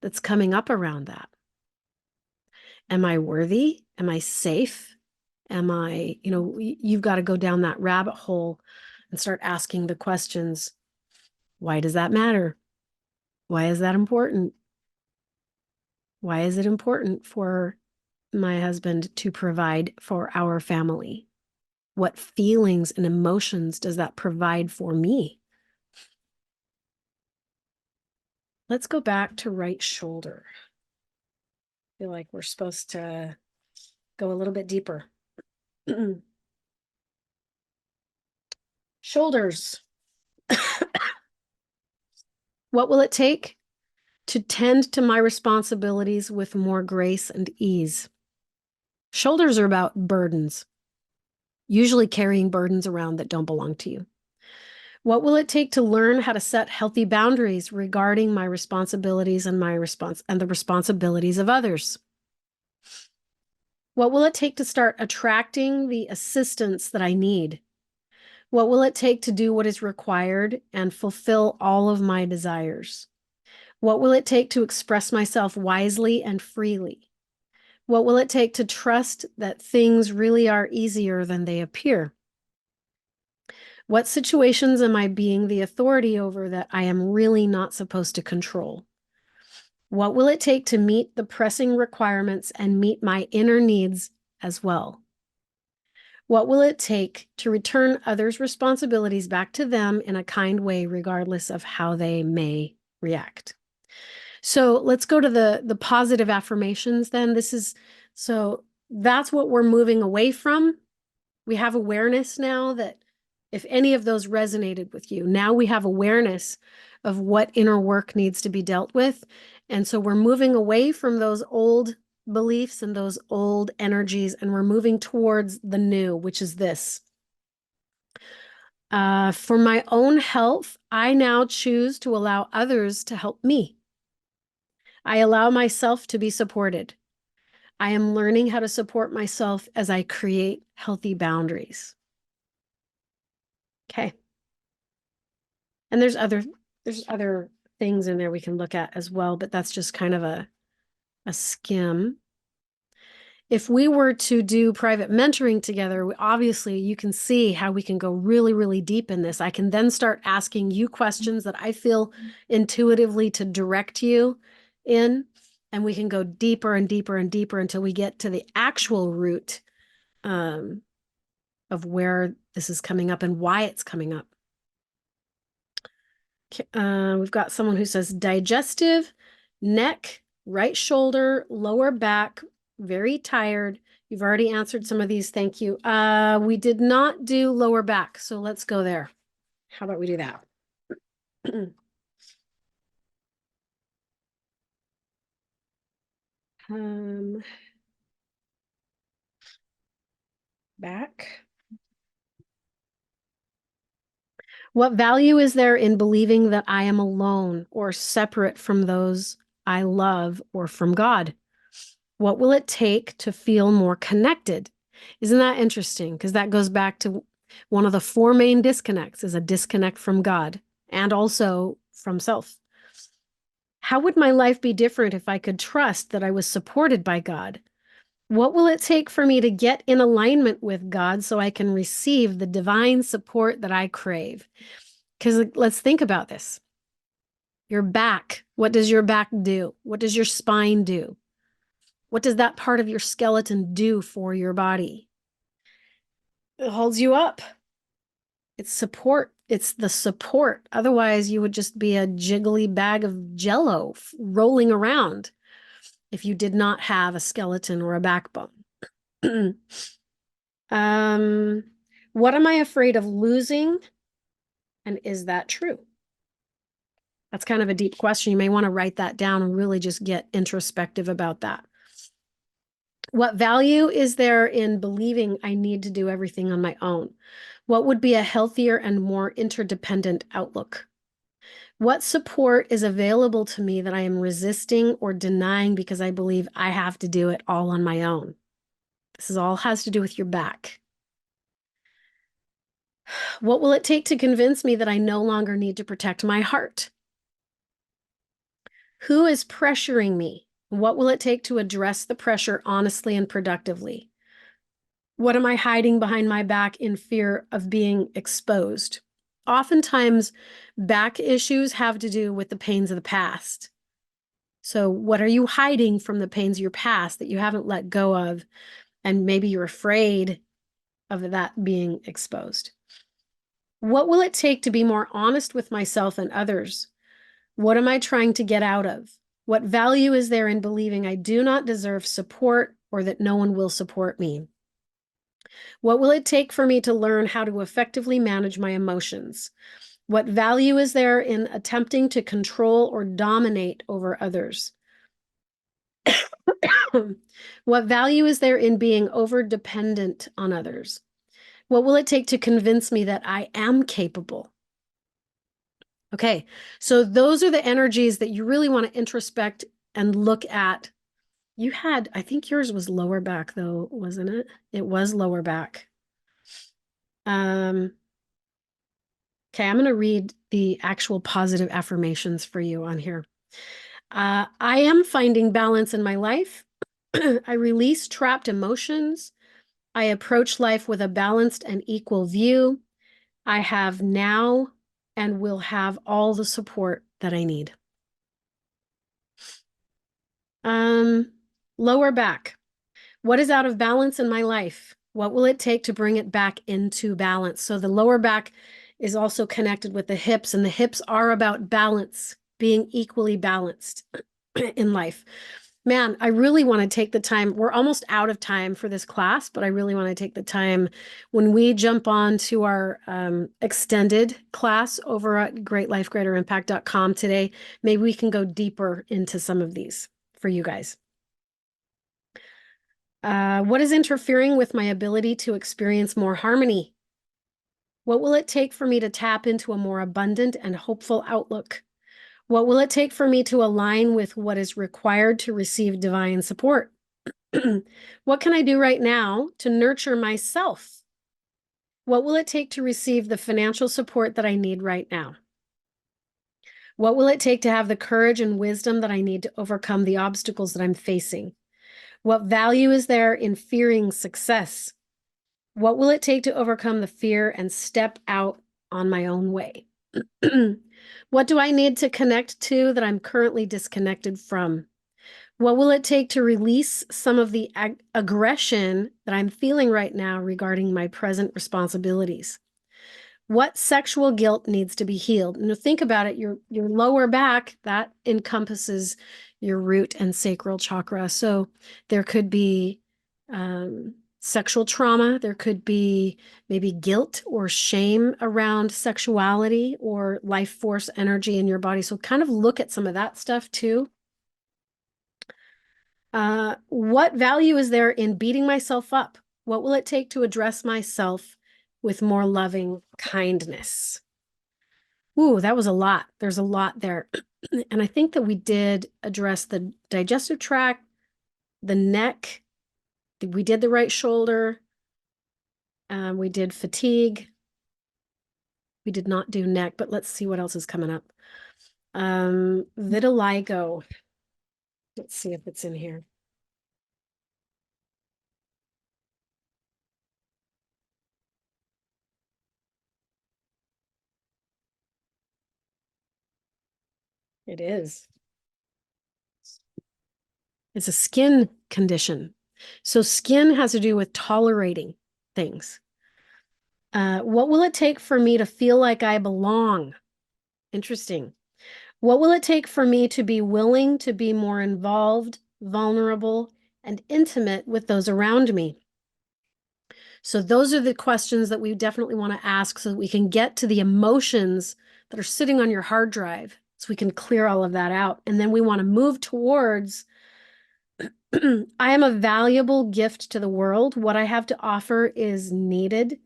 that's coming up around that? Am I worthy? Am I safe? Am I, you've got to go down that rabbit hole and start asking the questions. Why does that matter? Why is that important? Why is it important for my husband to provide for our family? What feelings and emotions does that provide for me? Let's go back to right shoulder. I feel like we're supposed to go a little bit deeper. Shoulders. What will it take to tend to my responsibilities with more grace and ease? Shoulders are about burdens, usually carrying burdens around that don't belong to you. What will it take to learn how to set healthy boundaries regarding my responsibilities and the responsibilities of others? What will it take to start attracting the assistance that I need? What will it take to do what is required and fulfill all of my desires? What will it take to express myself wisely and freely? What will it take to trust that things really are easier than they appear? What situations am I being the authority over that I am really not supposed to control? What will it take to meet the pressing requirements and meet my inner needs as well? What will it take to return others' responsibilities back to them in a kind way, regardless of how they may react? So let's go to the positive affirmations then. So that's what we're moving away from. We have awareness now that if any of those resonated with you, now we have awareness of what inner work needs to be dealt with. And so we're moving away from those old beliefs and those old energies, and we're moving towards the new, which is this. For my own health, I now choose to allow others to help me. I allow myself to be supported. I am learning how to support myself as I create healthy boundaries. Okay. And there's other things in there we can look at as well, but that's just kind of a skim. If we were to do private mentoring together, obviously you can see how we can go really, really deep in this. I can then start asking you questions that I feel intuitively to direct you in, and we can go deeper and deeper and deeper until we get to the actual root of where this is coming up and why it's coming up. We've got someone who says digestive, neck, right shoulder, lower back, very tired. You've already answered some of these. Thank you. We did not do lower back, so let's go there. How about we do that? Back. What value is there in believing that I am alone or separate from those I love or from God? What will it take to feel more connected? Isn't that interesting? Because that goes back to one of the four main disconnects is a disconnect from God and also from self. How would my life be different if I could trust that I was supported by God? What will it take for me to get in alignment with God so I can receive the divine support that I crave? Because let's think about this. Your back, what does your back do? What does your spine do? What does that part of your skeleton do for your body? It holds you up. It's support. It's the support. Otherwise, you would just be a jiggly bag of jello rolling around if you did not have a skeleton or a backbone. What am I afraid of losing? And is that true? That's kind of a deep question. You may want to write that down and really just get introspective about that. What value is there in believing I need to do everything on my own? What would be a healthier and more interdependent outlook? What support is available to me that I am resisting or denying because I believe I have to do it all on my own? This is all has to do with your back. What will it take to convince me that I no longer need to protect my heart? Who is pressuring me? What will it take to address the pressure honestly and productively? What am I hiding behind my back in fear of being exposed? Oftentimes, back issues have to do with the pains of the past. So what are you hiding from the pains of your past that you haven't let go of? And maybe you're afraid of that being exposed. What will it take to be more honest with myself and others? What am I trying to get out of? What value is there in believing I do not deserve support or that no one will support me? What will it take for me to learn how to effectively manage my emotions? What value is there in attempting to control or dominate over others? What value is there in being over-dependent on others? What will it take to convince me that I am capable? Okay, so those are the energies that you really want to introspect and look at. You had, I think yours was lower back though, wasn't it? It was lower back. Okay, I'm going to read the actual positive affirmations for you on here. I am finding balance in my life. I release trapped emotions. I approach life with a balanced and equal view. I have now and will have all the support that I need. Lower back. What is out of balance in my life? What will it take to bring it back into balance? So the lower back is also connected with the hips, and the hips are about balance, being equally balanced in life. Man, I really want to take the time. We're almost out of time for this class, but I really want to take the time when we jump on to our extended class over at greatlifegreaterimpact.com today. Maybe we can go deeper into some of these for you guys. What is interfering with my ability to experience more harmony? What will it take for me to tap into a more abundant and hopeful outlook? What will it take for me to align with what is required to receive divine support? What can I do right now to nurture myself? What will it take to receive the financial support that I need right now? What will it take to have the courage and wisdom that I need to overcome the obstacles that I'm facing? What value is there in fearing success? What will it take to overcome the fear and step out on my own way? What do I need to connect to that I'm currently disconnected from? What will it take to release some of the aggression that I'm feeling right now regarding my present responsibilities? What sexual guilt needs to be healed? And think about it, your lower back, that encompasses your root and sacral chakra. So there could be sexual trauma. There could be maybe guilt or shame around sexuality or life force energy in your body. So kind of look at some of that stuff too. What value is there in beating myself up? What will it take to address myself with more loving kindness? Ooh, that was a lot. There's a lot there. And I think that we did address the digestive tract, the neck. We did the right shoulder. We did fatigue. We did not do neck, but let's see what else is coming up. Vitiligo. Let's see if it's in here. It is. It's a skin condition. So skin has to do with tolerating things. What will it take for me to feel like I belong? Interesting. What will it take for me to be willing to be more involved, vulnerable, and intimate with those around me? So those are the questions that we definitely want to ask so that we can get to the emotions that are sitting on your hard drive, so we can clear all of that out. And then we want to move towards I am a valuable gift to the world. What I have to offer is needed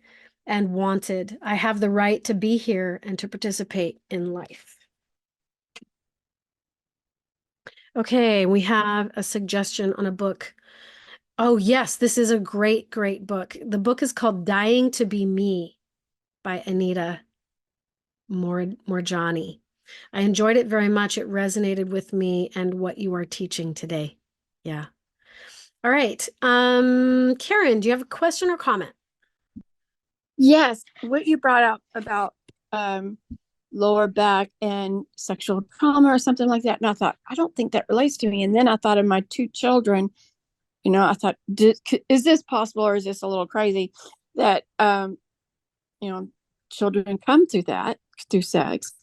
and wanted. I have the right to be here and to participate in life. Okay, we have a suggestion on a book. Oh, yes, this is a great, great book. The book is called Dying to Be Me by Anita Moorjani. I enjoyed it very much. It resonated with me and what you are teaching today. Yeah. All right. Karen, do you have a question or comment? Yes, what you brought up about lower back and sexual trauma or something like that. And I thought, I don't think that relates to me. And then I thought of my two children, I thought, is this possible, or is this a little crazy that, children come through that, through sex.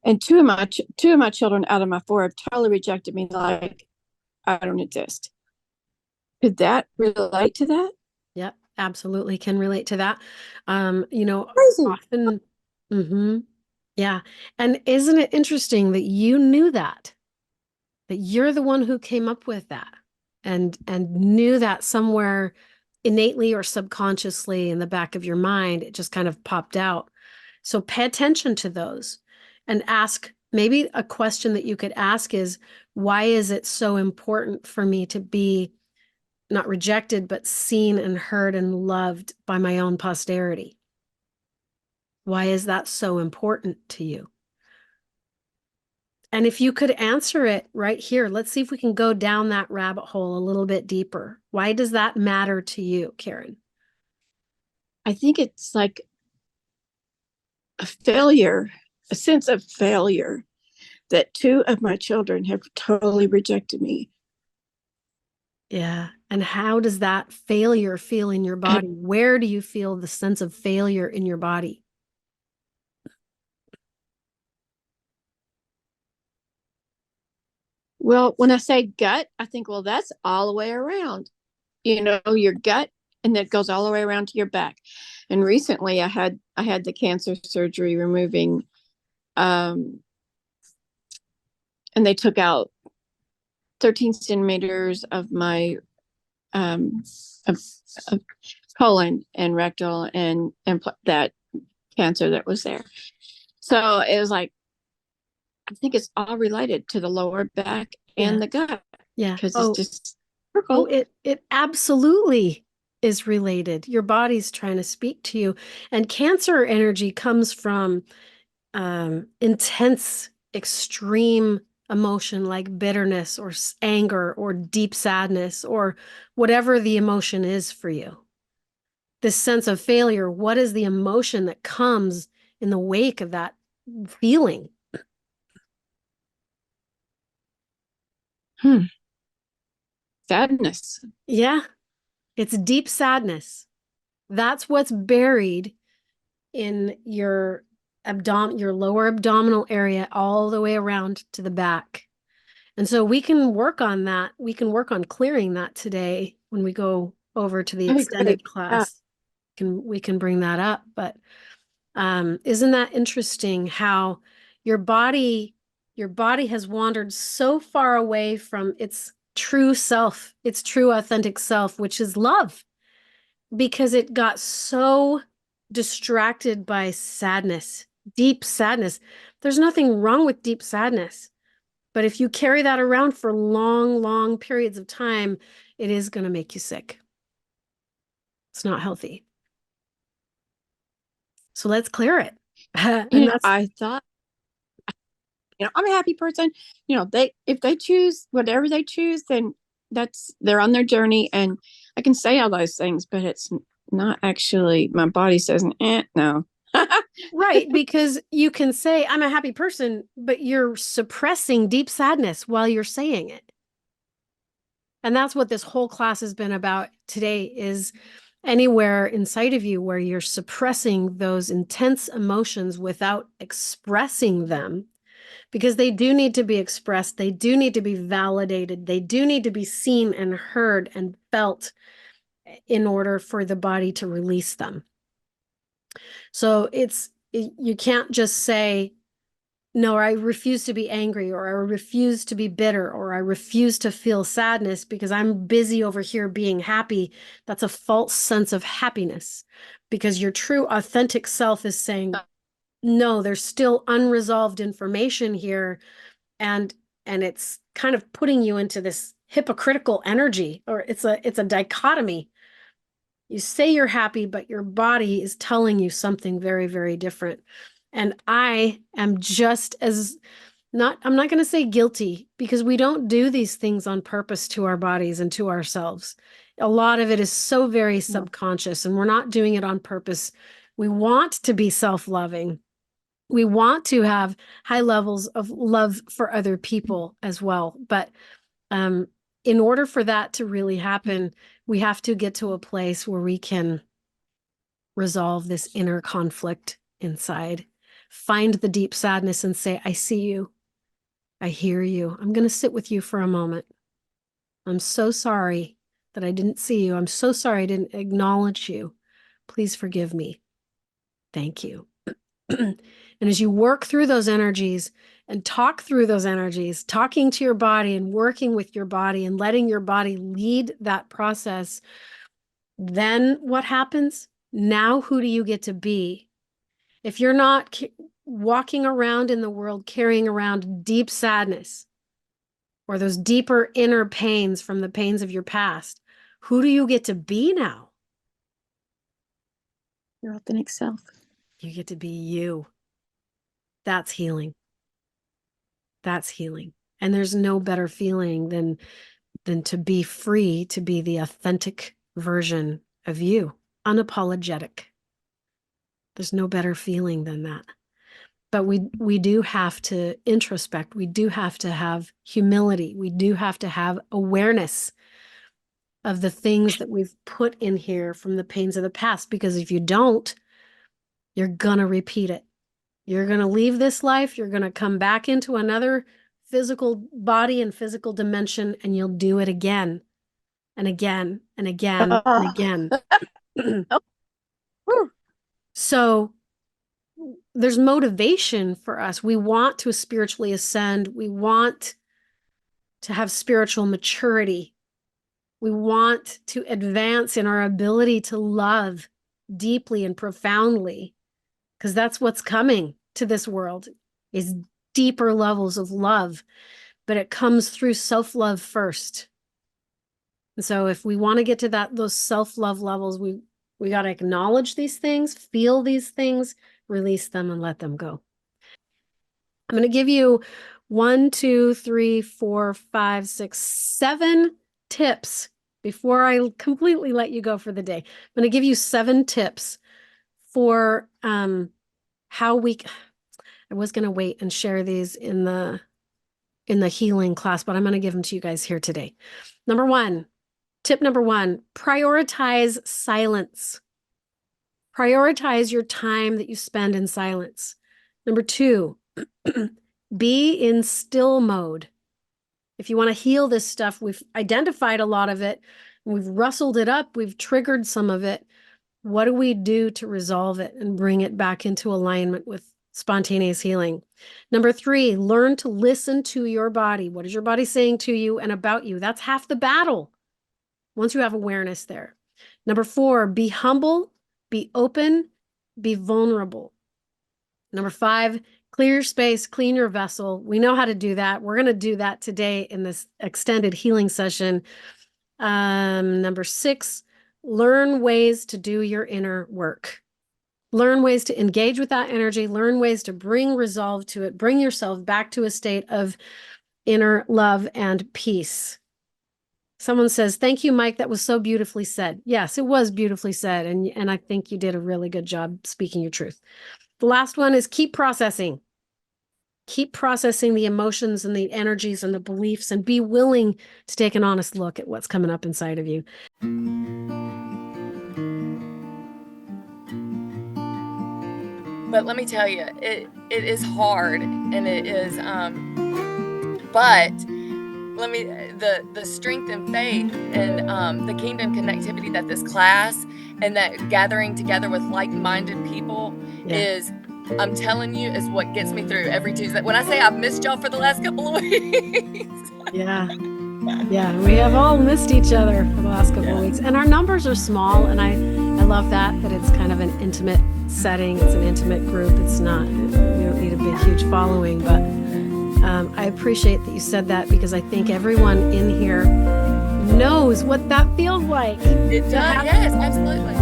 And two of my children out of my four have totally rejected me, like I don't exist. Could that relate to that? Yep, absolutely can relate to that. Crazy. Often, yeah. And isn't it interesting that you knew that you're the one who came up with that and knew that somewhere innately or subconsciously in the back of your mind, it just kind of popped out. So pay attention to those and ask, maybe a question that you could ask is, why is it so important for me to be not rejected, but seen and heard and loved by my own posterity? Why is that so important to you? And if you could answer it right here, let's see if we can go down that rabbit hole a little bit deeper. Why does that matter to you, Karen? I think it's like a failure, a sense of failure, that two of my children have totally rejected me. Yeah. And how does that failure feel in your body? Where do you feel the sense of failure in your body? Well, when I say gut, I think, well, that's all the way around, your gut, and that goes all the way around to your back. And recently I had the cancer surgery removing, and they took out 13 centimeters of my, of colon and rectal and that cancer that was there. So it was like, I think it's all related to the lower back and the gut. Yeah. Because it's just Oh, it absolutely is related. Your body's trying to speak to you. And cancer energy comes from intense, extreme emotion like bitterness or anger or deep sadness or whatever the emotion is for you. This sense of failure, what is the emotion that comes in the wake of that feeling? Sadness. Yeah, it's deep sadness. That's what's buried in your your lower abdominal area all the way around to the back. And so we can work on that. We can work on clearing that today when we go over to the extended class. We can bring that up. But isn't that interesting how your body has wandered so far away from its true self, its true authentic self, which is love, because it got so distracted by sadness, deep sadness. There's nothing wrong with deep sadness. But if you carry that around for long, long periods of time, it is going to make you sick. It's not healthy. So let's clear it. I thought, I'm a happy person. If they choose whatever they choose, then they're on their journey, and I can say all those things, but it's not actually, my body says, no. Right, because you can say, I'm a happy person, but you're suppressing deep sadness while you're saying it. And that's what this whole class has been about today, is anywhere inside of you where you're suppressing those intense emotions without expressing them, because they do need to be expressed. They do need to be validated. They do need to be seen and heard and felt in order for the body to release them. So you can't just say, no, I refuse to be angry, or I refuse to be bitter, or I refuse to feel sadness because I'm busy over here being happy. That's a false sense of happiness, because your true authentic self is saying, no, there's still unresolved information here. And it's kind of putting you into this hypocritical energy, or it's a dichotomy. You say you're happy, but your body is telling you something very, very different. And I am just as I'm not going to say guilty, because we don't do these things on purpose to our bodies and to ourselves. A lot of it is so very subconscious, and we're not doing it on purpose. We want to be self-loving. We want to have high levels of love for other people as well. But in order for that to really happen, we have to get to a place where we can resolve this inner conflict inside, find the deep sadness and say, I see you. I hear you. I'm going to sit with you for a moment. I'm so sorry that I didn't see you. I'm so sorry I didn't acknowledge you. Please forgive me. Thank you. And as you work through those energies and talk through those energies, talking to your body and working with your body and letting your body lead that process, then what happens? Now, who do you get to be? If you're not walking around in the world carrying around deep sadness or those deeper inner pains from the pains of your past, who do you get to be now? Your authentic self. You get to be you. That's healing. That's healing. And there's no better feeling than to be free, to be the authentic version of you, unapologetic. There's no better feeling than that. But we do have to introspect. We do have to have humility. We do have to have awareness of the things that we've put in here from the pains of the past. Because if you don't, you're going to repeat it. You're going to leave this life. You're going to come back into another physical body and physical dimension, and you'll do it again and again and again and again. So there's motivation for us. We want to spiritually ascend. We want to have spiritual maturity. We want to advance in our ability to love deeply and profoundly, because that's what's coming to this world, is deeper levels of love, but it comes through self-love first. And so if we want to get to those self-love levels, we got to acknowledge these things, feel these things, release them, and let them go. I'm going to give you 1, 2, 3, 4, 5, 6, 7 tips before I completely let you go for the day. I'm going to give you 7 tips for how I was going to wait and share these in the healing class, but I'm going to give them to you guys here today. Tip number 1, prioritize silence. Prioritize your time that you spend in silence. Number 2, be in still mode. If you want to heal this stuff, we've identified a lot of it. We've rustled it up. We've triggered some of it. What do we do to resolve it and bring it back into alignment with spontaneous healing? Number 3, learn to listen to your body. What is your body saying to you and about you? That's half the battle once you have awareness there. Number 4, be humble, be open, be vulnerable. Number 5, clear your space, clean your vessel. We know how to do that. We're going to do that today in this extended healing session. Number 6, learn ways to do your inner work. Learn ways to engage with that energy, learn ways to bring resolve to it, bring yourself back to a state of inner love and peace. Someone says, thank you, Mike. That was so beautifully said. Yes, it was beautifully said. And I think you did a really good job speaking your truth. The last one is keep processing. Keep processing the emotions and the energies and the beliefs, and be willing to take an honest look at what's coming up inside of you. But let me tell you, it is hard, and it is, but let me, the strength and faith and the kingdom connectivity that this class and that gathering together with like-minded people is, I'm telling you, is what gets me through every Tuesday. When I say I've missed y'all for the last couple of weeks. Yeah, we have all missed each other for the last couple of weeks, and our numbers are small, and I love that it's kind of an intimate setting. It's an intimate group. It's not, we don't need a big, huge following, but I appreciate that you said that, because I think everyone in here knows what that feels like. It does, yes, absolutely.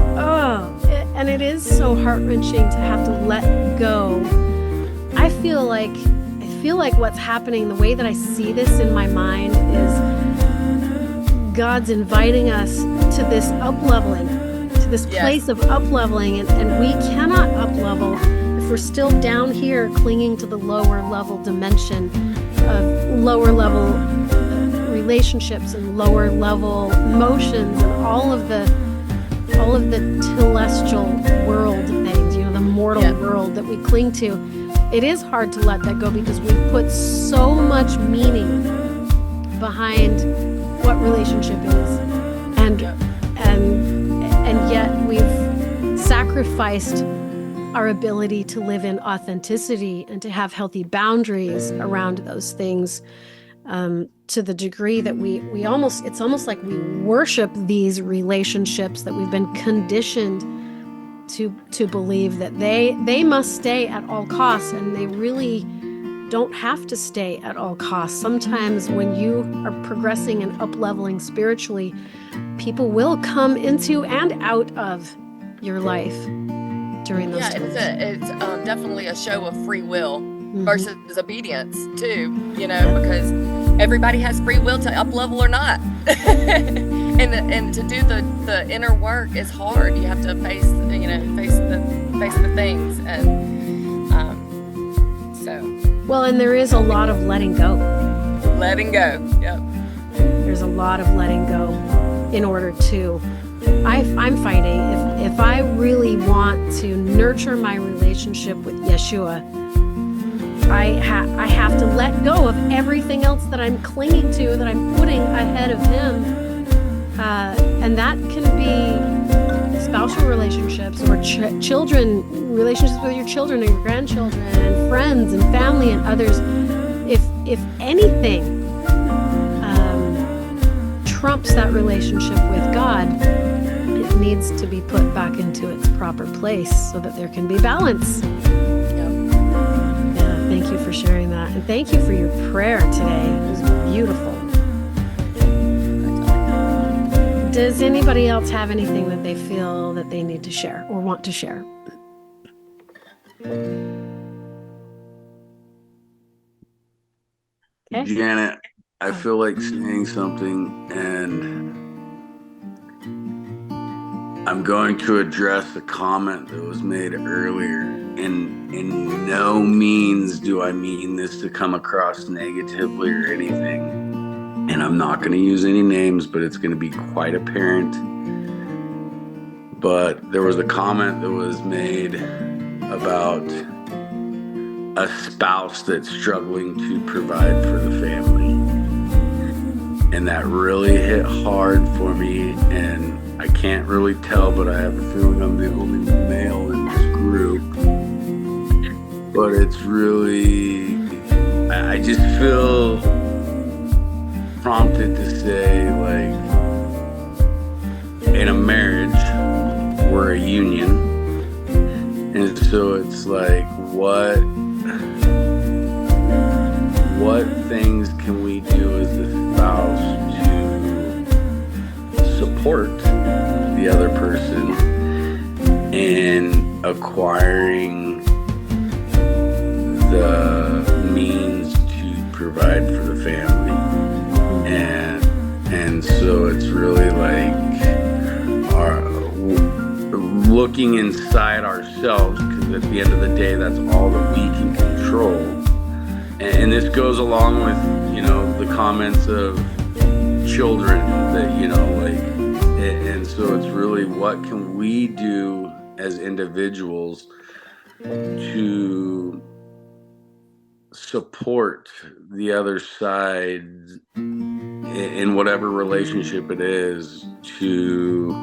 And it is so heart-wrenching to have to let go. I feel like what's happening, the way that I see this in my mind, is God's inviting us to this up-leveling, to this place of up-leveling, and we cannot up-level if we're still down here clinging to the lower level dimension of lower level relationships and lower level emotions and all of the celestial world things, the mortal world that we cling to. It is hard to let that go, because we've put so much meaning behind what relationship is, and yet we've sacrificed our ability to live in authenticity and to have healthy boundaries around those things, to the degree that it's almost like we worship these relationships that we've been conditioned to believe that they must stay at all costs, and they really don't have to stay at all costs. Sometimes when you are progressing and up-leveling spiritually, people will come into and out of your life during those times. It's definitely a show of free will versus obedience too, because everybody has free will to up-level or not. and to do the inner work is hard. You have to face the things, and and there is a lot of letting go. There's a lot of letting go in order to, I'm finding if I really want to nurture my relationship with Yeshua, I have to let go of everything else that I'm clinging to, that I'm putting ahead of him. And that can be spousal relationships, or relationships with your children and your grandchildren and friends and family and others. If anything trumps that relationship with God, it needs to be put back into its proper place so that there can be balance. Thank you for sharing that. And thank you for your prayer today. It was beautiful. Does anybody else have anything that they feel that they need to share or want to share? Okay. Janet, I feel like saying something, and I'm going to address a comment that was made earlier. And in no means do I mean this to come across negatively or anything. And I'm not going to use any names, but it's going to be quite apparent. But there was a comment that was made about a spouse that's struggling to provide for the family. And that really hit hard for me. And I can't really tell, but I have a feeling I'm the only male in this group. But it's really, I just feel prompted to say, like, in a marriage, we're a union. And so it's like, what things can we do as a spouse support the other person in acquiring the means to provide for the family. And so it's really like looking inside ourselves, because at the end of the day, that's all that we can control. And this goes along with, you know, the comments of children that, you know, like, and so it's really what can we do as individuals to support the other side in whatever relationship it is, to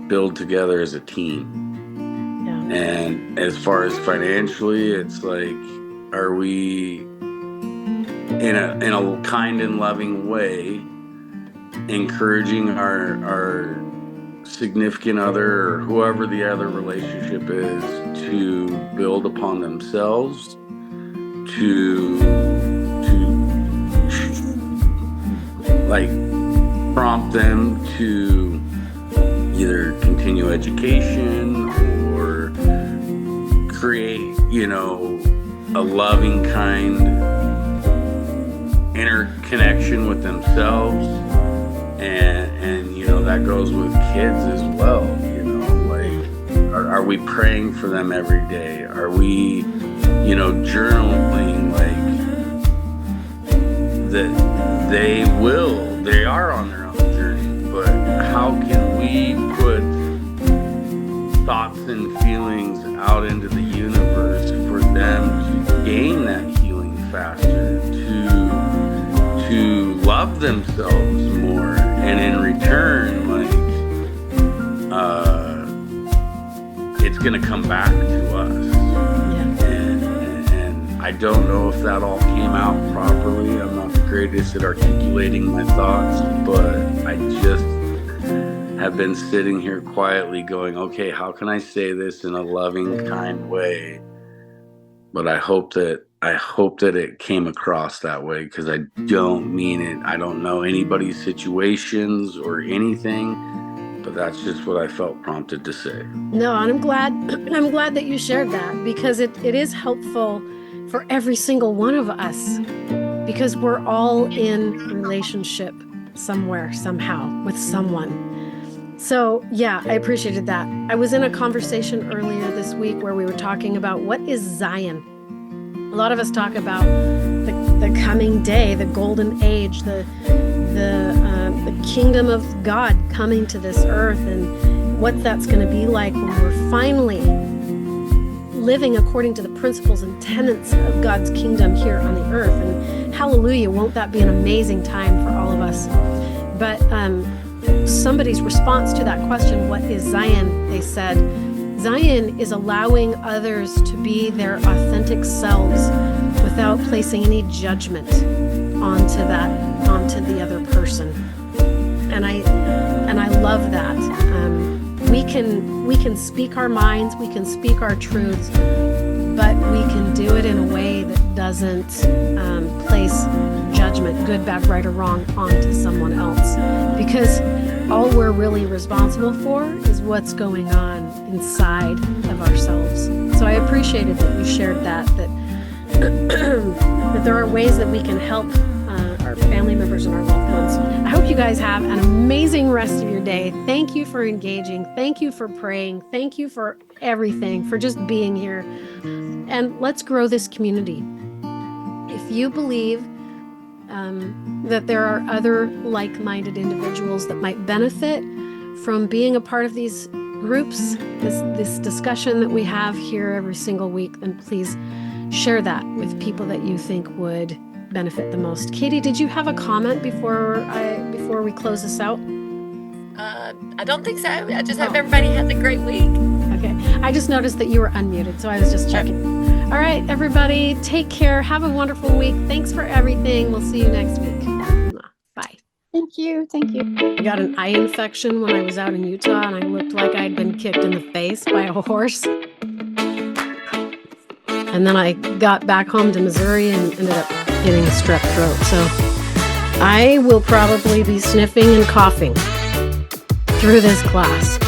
build together as a team. Yeah. And as far as financially, it's like, are we in a kind and loving way encouraging our significant other or whoever the other relationship is to build upon themselves, to like prompt them to either continue education or create, you know, a loving kind interconnection with themselves. And you know, that goes with kids as well. You know, like, are we praying for them every day? Are we, you know, journaling, like, that they are on their own journey, but how can we put thoughts and feelings out into the universe for them to gain that healing faster, to love themselves more, and in return, like, it's gonna come back to us. Yeah. And I don't know if that all came out properly. I'm not the greatest at articulating my thoughts, but I just have been sitting here quietly going, okay, how can I say this in a loving, kind way? But I hope that it came across that way, because I don't mean it. I don't know anybody's situations or anything, but that's just what I felt prompted to say. No, and I'm glad that you shared that, because it is helpful for every single one of us, because we're all in relationship somewhere, somehow, with someone. So yeah, I appreciated that. I was in a conversation earlier this week where we were talking about what is Zion. A lot of us talk about the coming day, the golden age, the kingdom of God coming to this earth, and what that's going to be like when we're finally living according to the principles and tenets of God's kingdom here on the earth. And hallelujah, won't that be an amazing time for all of us? But somebody's response to that question, what is Zion? They said, Zion is allowing others to be their authentic selves without placing any judgment onto the other person. And I love that. We can speak our minds, we can speak our truths, but we can do it in a way that doesn't place judgment, good, bad, right, or wrong, onto someone else. Because all we're really responsible for is what's going on inside of ourselves. So I appreciated that you shared that there are ways that we can help our family members and our loved ones. I hope you guys have an amazing rest of your day. Thank you for engaging. Thank you for praying. Thank you for everything, for just being here. And let's grow this community. If you believe that there are other like-minded individuals that might benefit from being a part of these groups, this discussion that we have here every single week, then please share that with people that you think would benefit the most. Katie, did you have a comment before we close this out? I don't think so. I just hope everybody has a great week. Okay. I just noticed that you were unmuted, so I was just checking. All right, everybody, take care. Have a wonderful week. Thanks for everything. We'll see you next week. Bye. Thank you. I got an eye infection when I was out in Utah, and I looked like I'd been kicked in the face by a horse. And then I got back home to Missouri and ended up getting a strep throat. So I will probably be sniffing and coughing through this class.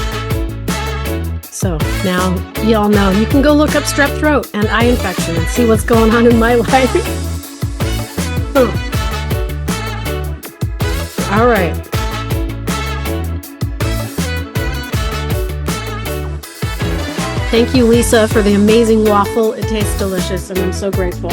So now y'all know you can go look up strep throat and eye infection and see what's going on in my life. All right. Thank you, Lisa, for the amazing waffle. It tastes delicious, and I'm so grateful.